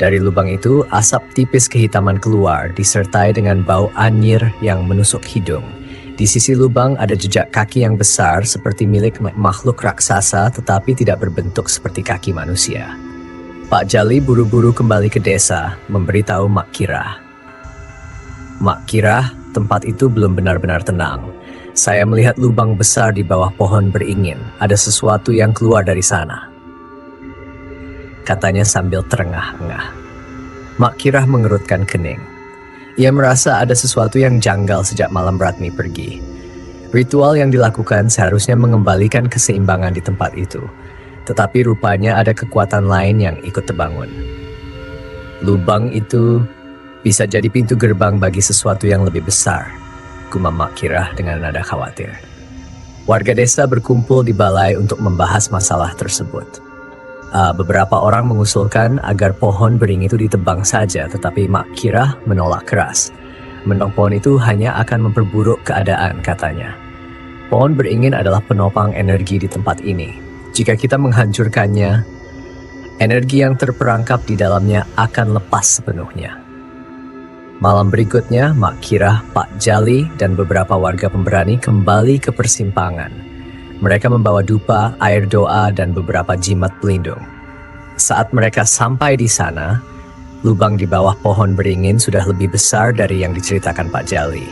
Speaker 1: Dari lubang itu, asap tipis kehitaman keluar, disertai dengan bau anyir yang menusuk hidung. Di sisi lubang ada jejak kaki yang besar seperti milik makhluk raksasa tetapi tidak berbentuk seperti kaki manusia. Pak Jali buru-buru kembali ke desa memberitahu Mak Kirah. Mak Kirah, tempat itu belum benar-benar tenang. Saya melihat lubang besar di bawah pohon beringin. Ada sesuatu yang keluar dari sana. Katanya sambil terengah-engah. Mak Kirah mengerutkan kening. Ia merasa ada sesuatu yang janggal sejak malam Ratmi pergi. Ritual yang dilakukan seharusnya mengembalikan keseimbangan di tempat itu. Tetapi rupanya ada kekuatan lain yang ikut terbangun. Lubang itu bisa jadi pintu gerbang bagi sesuatu yang lebih besar, gumam Makirah dengan nada khawatir. Warga desa berkumpul di balai untuk membahas masalah tersebut. Beberapa orang mengusulkan agar pohon beringin itu ditebang saja, tetapi Makirah menolak keras. Menebang pohon itu hanya akan memperburuk keadaan, katanya. Pohon beringin adalah penopang energi di tempat ini. Jika kita menghancurkannya, energi yang terperangkap di dalamnya akan lepas sepenuhnya. Malam berikutnya, Makirah, Pak Jali, dan beberapa warga pemberani kembali ke persimpangan. Mereka membawa dupa, air doa, dan beberapa jimat pelindung. Saat mereka sampai di sana, lubang di bawah pohon beringin sudah lebih besar dari yang diceritakan Pak Jali.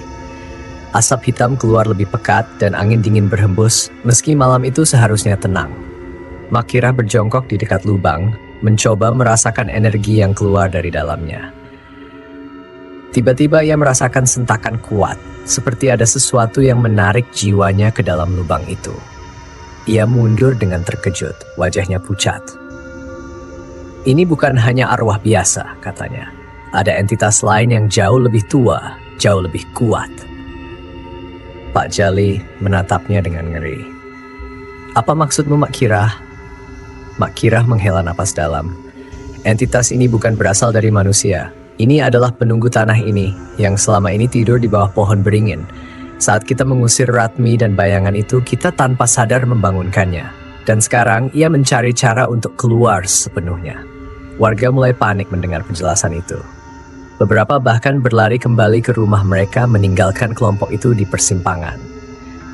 Speaker 1: Asap hitam keluar lebih pekat dan angin dingin berhembus, meski malam itu seharusnya tenang. Makirah berjongkok di dekat lubang, mencoba merasakan energi yang keluar dari dalamnya. Tiba-tiba ia merasakan sentakan kuat, seperti ada sesuatu yang menarik jiwanya ke dalam lubang itu. Ia mundur dengan terkejut, wajahnya pucat. Ini bukan hanya arwah biasa, katanya. Ada entitas lain yang jauh lebih tua, jauh lebih kuat. Pak Jali menatapnya dengan ngeri. Apa maksudmu, Makirah? Makirah menghela napas dalam. Entitas ini bukan berasal dari manusia. Ini adalah penunggu tanah ini, yang selama ini tidur di bawah pohon beringin. Saat kita mengusir Ratmi dan bayangan itu, kita tanpa sadar membangunkannya. Dan sekarang ia mencari cara untuk keluar sepenuhnya. Warga mulai panik mendengar penjelasan itu. Beberapa bahkan berlari kembali ke rumah mereka meninggalkan kelompok itu di persimpangan.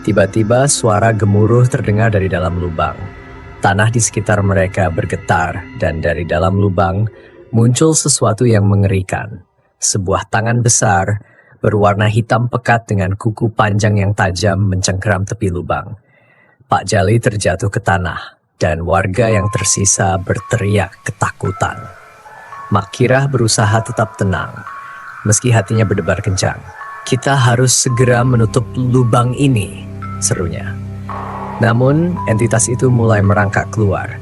Speaker 1: Tiba-tiba suara gemuruh terdengar dari dalam lubang. Tanah di sekitar mereka bergetar dan dari dalam lubang muncul sesuatu yang mengerikan. Sebuah tangan besar berwarna hitam pekat dengan kuku panjang yang tajam mencengkeram tepi lubang. Pak Jali terjatuh ke tanah dan warga yang tersisa berteriak ketakutan. Makirah berusaha tetap tenang, meski hatinya berdebar kencang. Kita harus segera menutup lubang ini, serunya. Namun, entitas itu mulai merangkak keluar.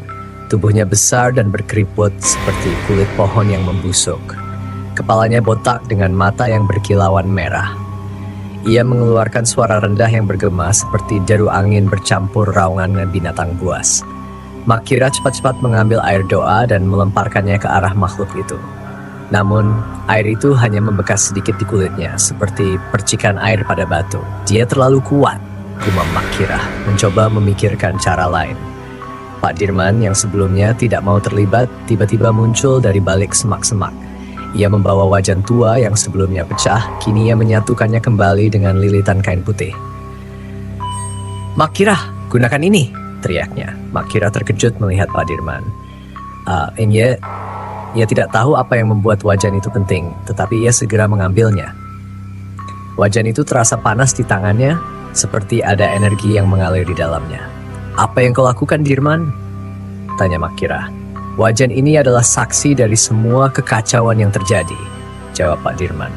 Speaker 1: Tubuhnya besar dan berkeriput seperti kulit pohon yang membusuk. Kepalanya botak dengan mata yang berkilauan merah. Ia mengeluarkan suara rendah yang bergema seperti deru angin bercampur raungan binatang buas. Makirah cepat-cepat mengambil air doa dan melemparkannya ke arah makhluk itu. Namun, air itu hanya membekas sedikit di kulitnya, seperti percikan air pada batu. Dia terlalu kuat, gumam Makirah, mencoba memikirkan cara lain. Pak Dirman yang sebelumnya tidak mau terlibat, tiba-tiba muncul dari balik semak-semak. Ia membawa wajan tua yang sebelumnya pecah, kini ia menyatukannya kembali dengan lilitan kain putih. Makirah, gunakan ini, teriaknya. Makirah terkejut melihat Pak Dirman. Ia tidak tahu apa yang membuat wajan itu penting, tetapi ia segera mengambilnya. Wajan itu terasa panas di tangannya, seperti ada energi yang mengalir di dalamnya. Apa yang kau lakukan, Dirman? Tanya Makirah. Wajan ini adalah saksi dari semua kekacauan yang terjadi, jawab Pak Dirman.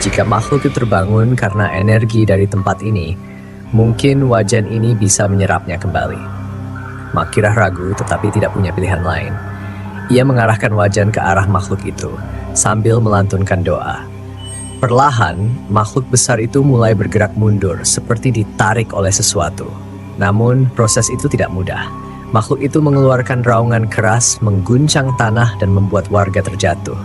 Speaker 1: Jika makhluk itu terbangun karena energi dari tempat ini, mungkin wajan ini bisa menyerapnya kembali. Makirah ragu tetapi tidak punya pilihan lain. Ia mengarahkan wajan ke arah makhluk itu, sambil melantunkan doa. Perlahan, makhluk besar itu mulai bergerak mundur, seperti ditarik oleh sesuatu. Namun, proses itu tidak mudah. Makhluk itu mengeluarkan raungan keras, mengguncang tanah dan membuat warga terjatuh.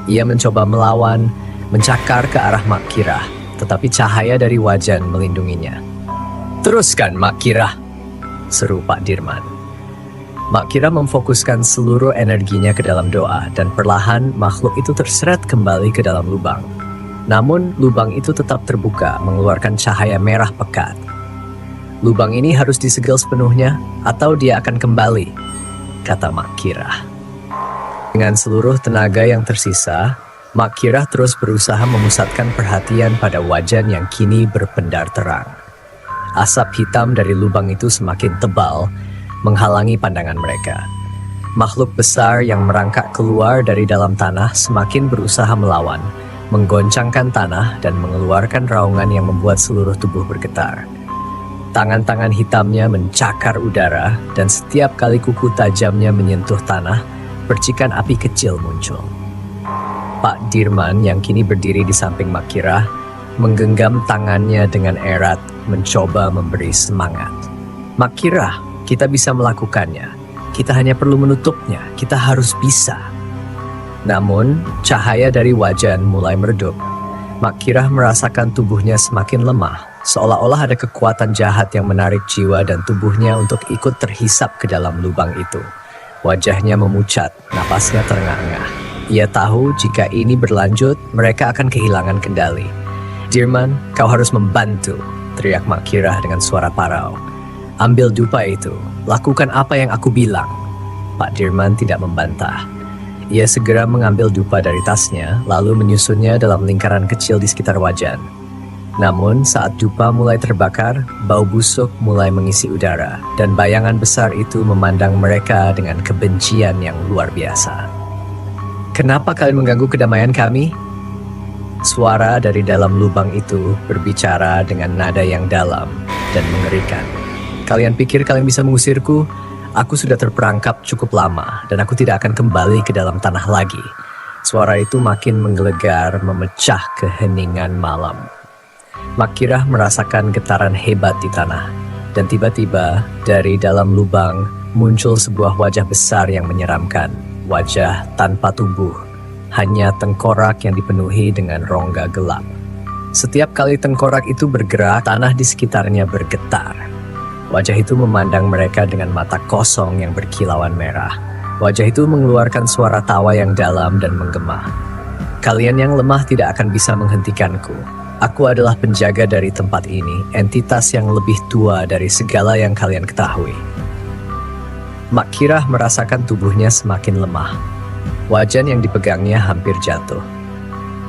Speaker 1: Ia mencoba melawan, mencakar ke arah Makirah, tetapi cahaya dari wajan melindunginya. Teruskan, Makirah, seru Pak Dirman. Makirah memfokuskan seluruh energinya ke dalam doa, dan perlahan makhluk itu terseret kembali ke dalam lubang. Namun, lubang itu tetap terbuka, mengeluarkan cahaya merah pekat. Lubang ini harus disegel sepenuhnya, atau dia akan kembali, kata Makirah. Dengan seluruh tenaga yang tersisa, Makirah terus berusaha memusatkan perhatian pada wajan yang kini berpendar terang. Asap hitam dari lubang itu semakin tebal, menghalangi pandangan mereka. Makhluk besar yang merangkak keluar dari dalam tanah semakin berusaha melawan, menggoncangkan tanah dan mengeluarkan raungan yang membuat seluruh tubuh bergetar. Tangan-tangan hitamnya mencakar udara, dan setiap kali kuku tajamnya menyentuh tanah, percikan api kecil muncul. Pak Dirman yang kini berdiri di samping Makirah menggenggam tangannya dengan erat mencoba memberi semangat. Makirah, kita bisa melakukannya. Kita hanya perlu menutupnya. Kita harus bisa. Namun, cahaya dari wajan mulai meredup. Makirah merasakan tubuhnya semakin lemah, seolah-olah ada kekuatan jahat yang menarik jiwa dan tubuhnya untuk ikut terhisap ke dalam lubang itu. Wajahnya memucat, napasnya terengah-engah. Ia tahu jika ini berlanjut, mereka akan kehilangan kendali. "Dirman, kau harus membantu," teriak Makirah dengan suara parau. "Ambil dupa itu, lakukan apa yang aku bilang." Pak Dirman tidak membantah. Ia segera mengambil dupa dari tasnya, lalu menyusunnya dalam lingkaran kecil di sekitar wajan. Namun saat dupa mulai terbakar, bau busuk mulai mengisi udara, dan bayangan besar itu memandang mereka dengan kebencian yang luar biasa. "Kenapa kalian mengganggu kedamaian kami?" Suara dari dalam lubang itu berbicara dengan nada yang dalam dan mengerikan. "Kalian pikir kalian bisa mengusirku? Aku sudah terperangkap cukup lama dan aku tidak akan kembali ke dalam tanah lagi." Suara itu makin menggelegar, memecah keheningan malam. Makirah merasakan getaran hebat di tanah, dan tiba-tiba dari dalam lubang muncul sebuah wajah besar yang menyeramkan. Wajah tanpa tubuh, hanya tengkorak yang dipenuhi dengan rongga gelap. Setiap kali tengkorak itu bergerak, tanah di sekitarnya bergetar. Wajah itu memandang mereka dengan mata kosong yang berkilauan merah. Wajah itu mengeluarkan suara tawa yang dalam dan menggema. "Kalian yang lemah tidak akan bisa menghentikanku. Aku adalah penjaga dari tempat ini, entitas yang lebih tua dari segala yang kalian ketahui." Makirah merasakan tubuhnya semakin lemah. Wajan yang dipegangnya hampir jatuh.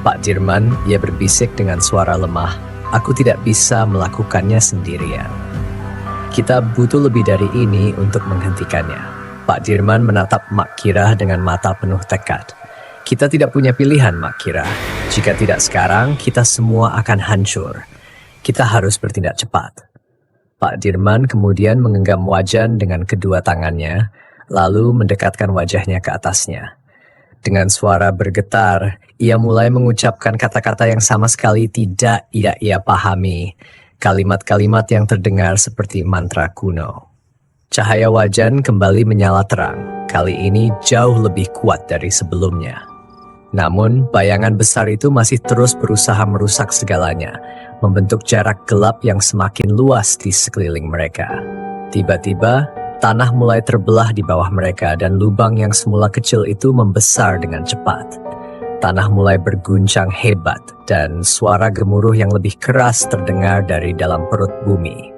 Speaker 1: "Pak Dirman," ia berbisik dengan suara lemah, "aku tidak bisa melakukannya sendirian. Kita butuh lebih dari ini untuk menghentikannya." Pak Dirman menatap Makirah dengan mata penuh tekad. "Kita tidak punya pilihan, Makirah. Jika tidak sekarang, kita semua akan hancur. Kita harus bertindak cepat." Pak Dirman kemudian menggenggam wajan dengan kedua tangannya, lalu mendekatkan wajahnya ke atasnya. Dengan suara bergetar, ia mulai mengucapkan kata-kata yang sama sekali tidak ia pahami. Kalimat-kalimat yang terdengar seperti mantra kuno. Cahaya wajan kembali menyala terang, kali ini jauh lebih kuat dari sebelumnya. Namun, bayangan besar itu masih terus berusaha merusak segalanya, membentuk jarak gelap yang semakin luas di sekeliling mereka. Tiba-tiba, tanah mulai terbelah di bawah mereka dan lubang yang semula kecil itu membesar dengan cepat. Tanah mulai berguncang hebat dan suara gemuruh yang lebih keras terdengar dari dalam perut bumi.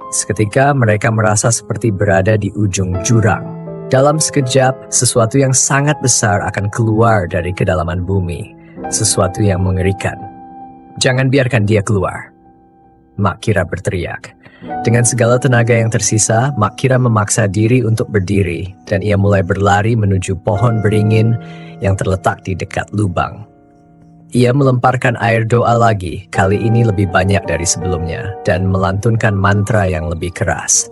Speaker 1: Seketika mereka merasa seperti berada di ujung jurang. Dalam sekejap, sesuatu yang sangat besar akan keluar dari kedalaman bumi. Sesuatu yang mengerikan. "Jangan biarkan dia keluar," Makirah berteriak. Dengan segala tenaga yang tersisa, Makirah memaksa diri untuk berdiri dan ia mulai berlari menuju pohon beringin yang terletak di dekat lubang. Ia melemparkan air doa lagi, kali ini lebih banyak dari sebelumnya, dan melantunkan mantra yang lebih keras.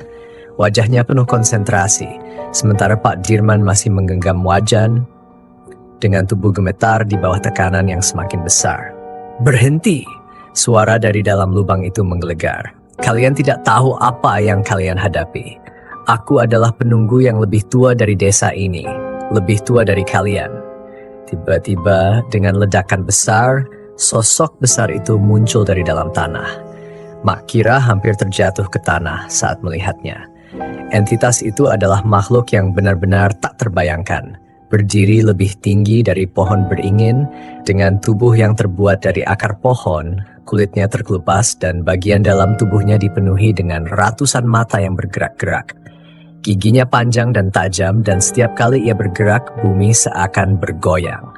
Speaker 1: Wajahnya penuh konsentrasi, sementara Pak Dirman masih menggenggam wajan dengan tubuh gemetar di bawah tekanan yang semakin besar. "Berhenti!" Suara dari dalam lubang itu menggelegar. "Kalian tidak tahu apa yang kalian hadapi. Aku adalah penunggu yang lebih tua dari desa ini, lebih tua dari kalian." Tiba-tiba dengan ledakan besar, sosok besar itu muncul dari dalam tanah. Makirah hampir terjatuh ke tanah saat melihatnya. Entitas itu adalah makhluk yang benar-benar tak terbayangkan. Berdiri lebih tinggi dari pohon beringin, dengan tubuh yang terbuat dari akar pohon, kulitnya terkelupas dan bagian dalam tubuhnya dipenuhi dengan ratusan mata yang bergerak-gerak. Giginya panjang dan tajam dan setiap kali ia bergerak, bumi seakan bergoyang.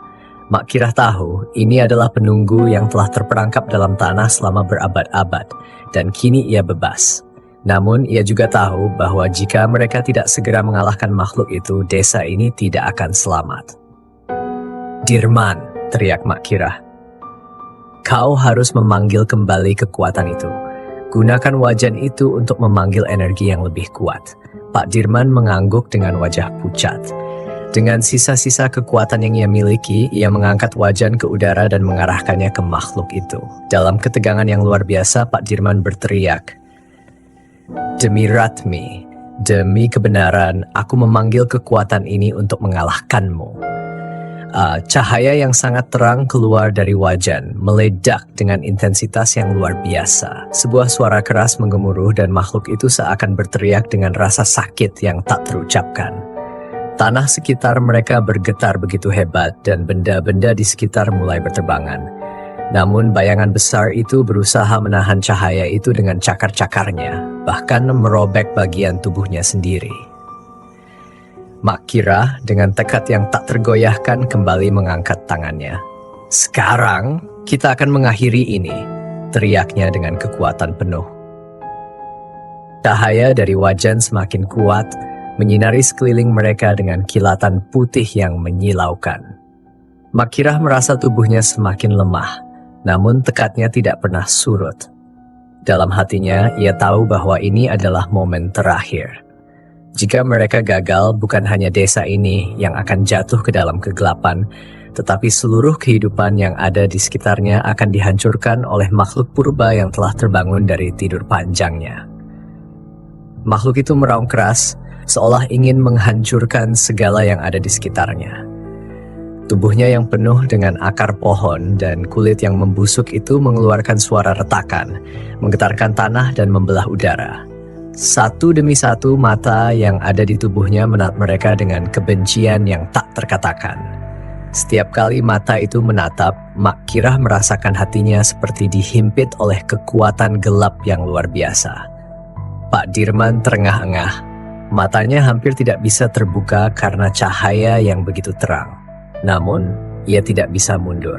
Speaker 1: Makirah tahu ini adalah penunggu yang telah terperangkap dalam tanah selama berabad-abad dan kini ia bebas. Namun ia juga tahu bahwa jika mereka tidak segera mengalahkan makhluk itu, desa ini tidak akan selamat. "Dirman," teriak Makirah. "Kau harus memanggil kembali kekuatan itu. Gunakan wajan itu untuk memanggil energi yang lebih kuat." Pak Dirman mengangguk dengan wajah pucat. Dengan sisa-sisa kekuatan yang ia miliki, ia mengangkat wajan ke udara dan mengarahkannya ke makhluk itu. Dalam ketegangan yang luar biasa, Pak Dirman berteriak, "Demi Ratmi, demi kebenaran, aku memanggil kekuatan ini untuk mengalahkanmu." Cahaya yang sangat terang keluar dari wajan, meledak dengan intensitas yang luar biasa. Sebuah suara keras menggemuruh dan makhluk itu seakan berteriak dengan rasa sakit yang tak terucapkan. Tanah sekitar mereka bergetar begitu hebat dan benda-benda di sekitar mulai berterbangan. Namun bayangan besar itu berusaha menahan cahaya itu dengan cakar-cakarnya, bahkan merobek bagian tubuhnya sendiri. Makira dengan tekad yang tak tergoyahkan kembali mengangkat tangannya. "Sekarang kita akan mengakhiri ini," teriaknya dengan kekuatan penuh. Cahaya dari wajan semakin kuat, menyinari sekeliling mereka dengan kilatan putih yang menyilaukan. Makirah merasa tubuhnya semakin lemah, namun tekadnya tidak pernah surut. Dalam hatinya, ia tahu bahwa ini adalah momen terakhir. Jika mereka gagal, bukan hanya desa ini yang akan jatuh ke dalam kegelapan, tetapi seluruh kehidupan yang ada di sekitarnya akan dihancurkan oleh makhluk purba yang telah terbangun dari tidur panjangnya. Makhluk itu meraung keras, seolah ingin menghancurkan segala yang ada di sekitarnya. Tubuhnya yang penuh dengan akar pohon dan kulit yang membusuk itu mengeluarkan suara retakan, menggetarkan tanah dan membelah udara. Satu demi satu mata yang ada di tubuhnya menatap mereka dengan kebencian yang tak terkatakan. Setiap kali mata itu menatap, Makirah merasakan hatinya seperti dihimpit oleh kekuatan gelap yang luar biasa. Pak Dirman terengah-engah. Matanya hampir tidak bisa terbuka karena cahaya yang begitu terang. Namun, ia tidak bisa mundur.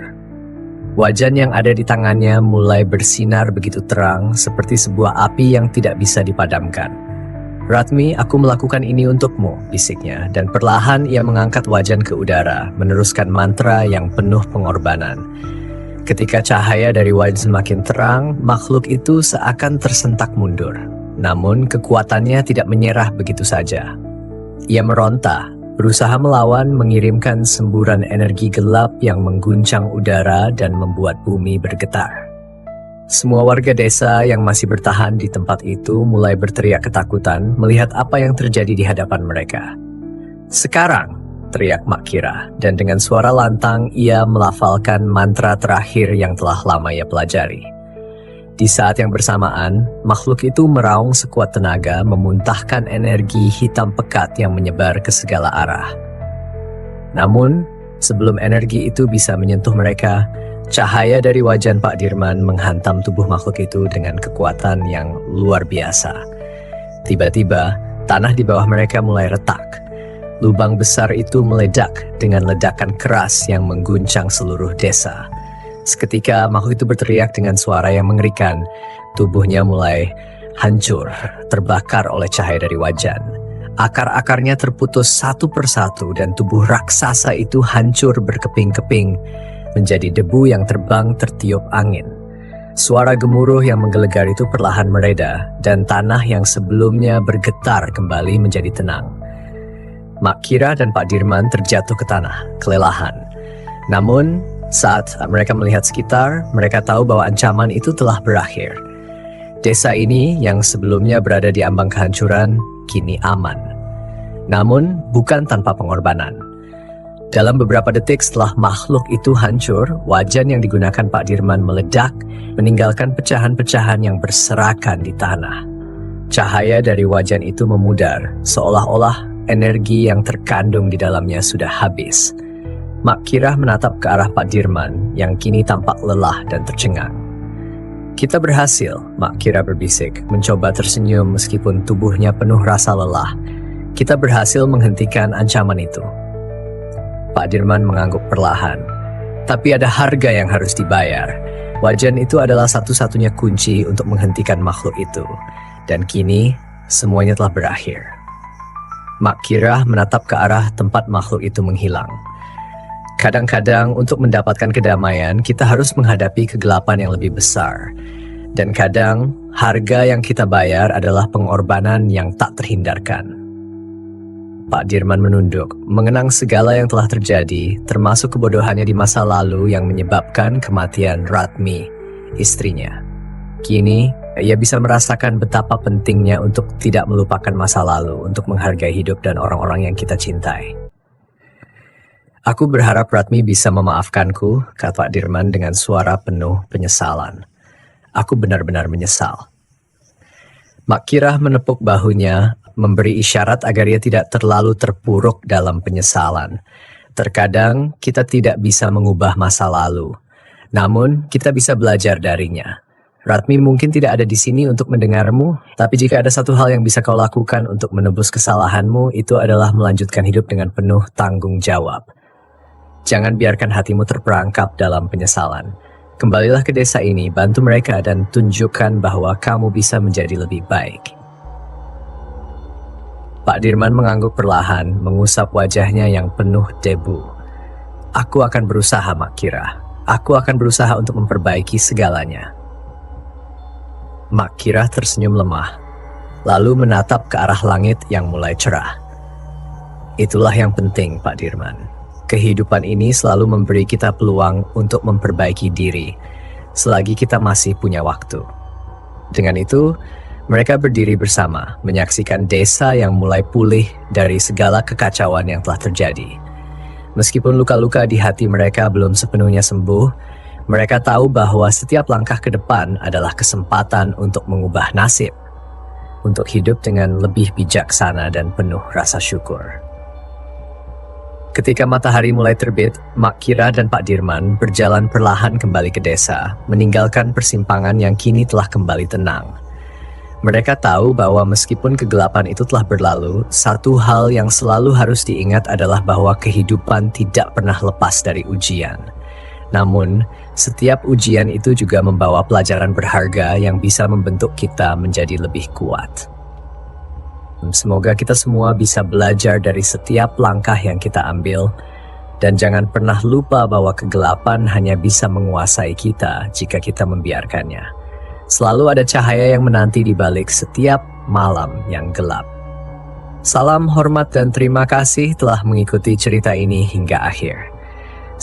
Speaker 1: Wajan yang ada di tangannya mulai bersinar begitu terang seperti sebuah api yang tidak bisa dipadamkan. "Ratmi, aku melakukan ini untukmu," bisiknya, dan perlahan ia mengangkat wajan ke udara, meneruskan mantra yang penuh pengorbanan. Ketika cahaya dari wajan semakin terang, makhluk itu seakan tersentak mundur. Namun kekuatannya tidak menyerah begitu saja. Ia meronta, berusaha melawan, mengirimkan semburan energi gelap yang mengguncang udara dan membuat bumi bergetar. Semua warga desa yang masih bertahan di tempat itu mulai berteriak ketakutan melihat apa yang terjadi di hadapan mereka. "Sekarang," teriak Makira, dan dengan suara lantang ia melafalkan mantra terakhir yang telah lama ia pelajari. Di saat yang bersamaan, makhluk itu meraung sekuat tenaga, memuntahkan energi hitam pekat yang menyebar ke segala arah. Namun, sebelum energi itu bisa menyentuh mereka, cahaya dari wajan Pak Dirman menghantam tubuh makhluk itu dengan kekuatan yang luar biasa. Tiba-tiba, tanah di bawah mereka mulai retak. Lubang besar itu meledak dengan ledakan keras yang mengguncang seluruh desa. Seketika makhluk itu berteriak dengan suara yang mengerikan. Tubuhnya mulai hancur, terbakar oleh cahaya dari wajan. Akar-akarnya terputus satu persatu dan tubuh raksasa itu hancur berkeping-keping, menjadi debu yang terbang tertiup angin. Suara gemuruh yang menggelegar itu perlahan mereda, dan tanah yang sebelumnya bergetar kembali menjadi tenang. Makira dan Pak Dirman terjatuh ke tanah, kelelahan. Namun, saat mereka melihat sekitar, mereka tahu bahwa ancaman itu telah berakhir. Desa ini yang sebelumnya berada di ambang kehancuran, kini aman. Namun, bukan tanpa pengorbanan. Dalam beberapa detik setelah makhluk itu hancur, wajan yang digunakan Pak Dirman meledak, meninggalkan pecahan-pecahan yang berserakan di tanah. Cahaya dari wajan itu memudar, seolah-olah energi yang terkandung di dalamnya sudah habis. Makirah menatap ke arah Pak Dirman yang kini tampak lelah dan tercengang. "Kita berhasil," Makirah berbisik, mencoba tersenyum meskipun tubuhnya penuh rasa lelah. "Kita berhasil menghentikan ancaman itu." Pak Dirman mengangguk perlahan. "Tapi ada harga yang harus dibayar. Wajan itu adalah satu-satunya kunci untuk menghentikan makhluk itu. Dan kini, semuanya telah berakhir." Makirah menatap ke arah tempat makhluk itu menghilang. Kadang-kadang untuk mendapatkan kedamaian, kita harus menghadapi kegelapan yang lebih besar. Dan kadang, harga yang kita bayar adalah pengorbanan yang tak terhindarkan. Pak Dirman menunduk, mengenang segala yang telah terjadi, termasuk kebodohannya di masa lalu yang menyebabkan kematian Ratmi, istrinya. Kini, ia bisa merasakan betapa pentingnya untuk tidak melupakan masa lalu, untuk menghargai hidup dan orang-orang yang kita cintai. Aku berharap Ratmi bisa memaafkanku, kata Pak Dirman dengan suara penuh penyesalan. Aku benar-benar menyesal. Makirah menepuk bahunya, memberi isyarat agar ia tidak terlalu terpuruk dalam penyesalan. Terkadang kita tidak bisa mengubah masa lalu, namun kita bisa belajar darinya. Ratmi mungkin tidak ada di sini untuk mendengarmu, tapi jika ada satu hal yang bisa kau lakukan untuk menebus kesalahanmu, itu adalah melanjutkan hidup dengan penuh tanggung jawab. Jangan biarkan hatimu terperangkap dalam penyesalan. Kembalilah ke desa ini, bantu mereka dan tunjukkan bahwa kamu bisa menjadi lebih baik. Pak Dirman mengangguk perlahan, mengusap wajahnya yang penuh debu. Aku akan berusaha, Makirah. Aku akan berusaha untuk memperbaiki segalanya. Makirah tersenyum lemah, lalu menatap ke arah langit yang mulai cerah. Itulah yang penting, Pak Dirman. Kehidupan ini selalu memberi kita peluang untuk memperbaiki diri, selagi kita masih punya waktu. Dengan itu, mereka berdiri bersama, menyaksikan desa yang mulai pulih dari segala kekacauan yang telah terjadi. Meskipun luka-luka di hati mereka belum sepenuhnya sembuh, mereka tahu bahwa setiap langkah ke depan adalah kesempatan untuk mengubah nasib, untuk hidup dengan lebih bijaksana dan penuh rasa syukur. Ketika matahari mulai terbit, Makirah dan Pak Dirman berjalan perlahan kembali ke desa, meninggalkan persimpangan yang kini telah kembali tenang. Mereka tahu bahwa meskipun kegelapan itu telah berlalu, satu hal yang selalu harus diingat adalah bahwa kehidupan tidak pernah lepas dari ujian. Namun, setiap ujian itu juga membawa pelajaran berharga yang bisa membentuk kita menjadi lebih kuat. Semoga kita semua bisa belajar dari setiap langkah yang kita ambil, dan jangan pernah lupa bahwa kegelapan hanya bisa menguasai kita jika kita membiarkannya. Selalu ada cahaya yang menanti di balik setiap malam yang gelap. Salam hormat dan terima kasih telah mengikuti cerita ini hingga akhir.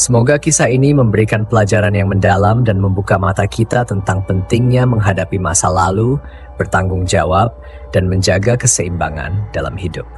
Speaker 1: Semoga kisah ini memberikan pelajaran yang mendalam dan membuka mata kita tentang pentingnya menghadapi masa lalu, bertanggung jawab, dan menjaga keseimbangan dalam hidup.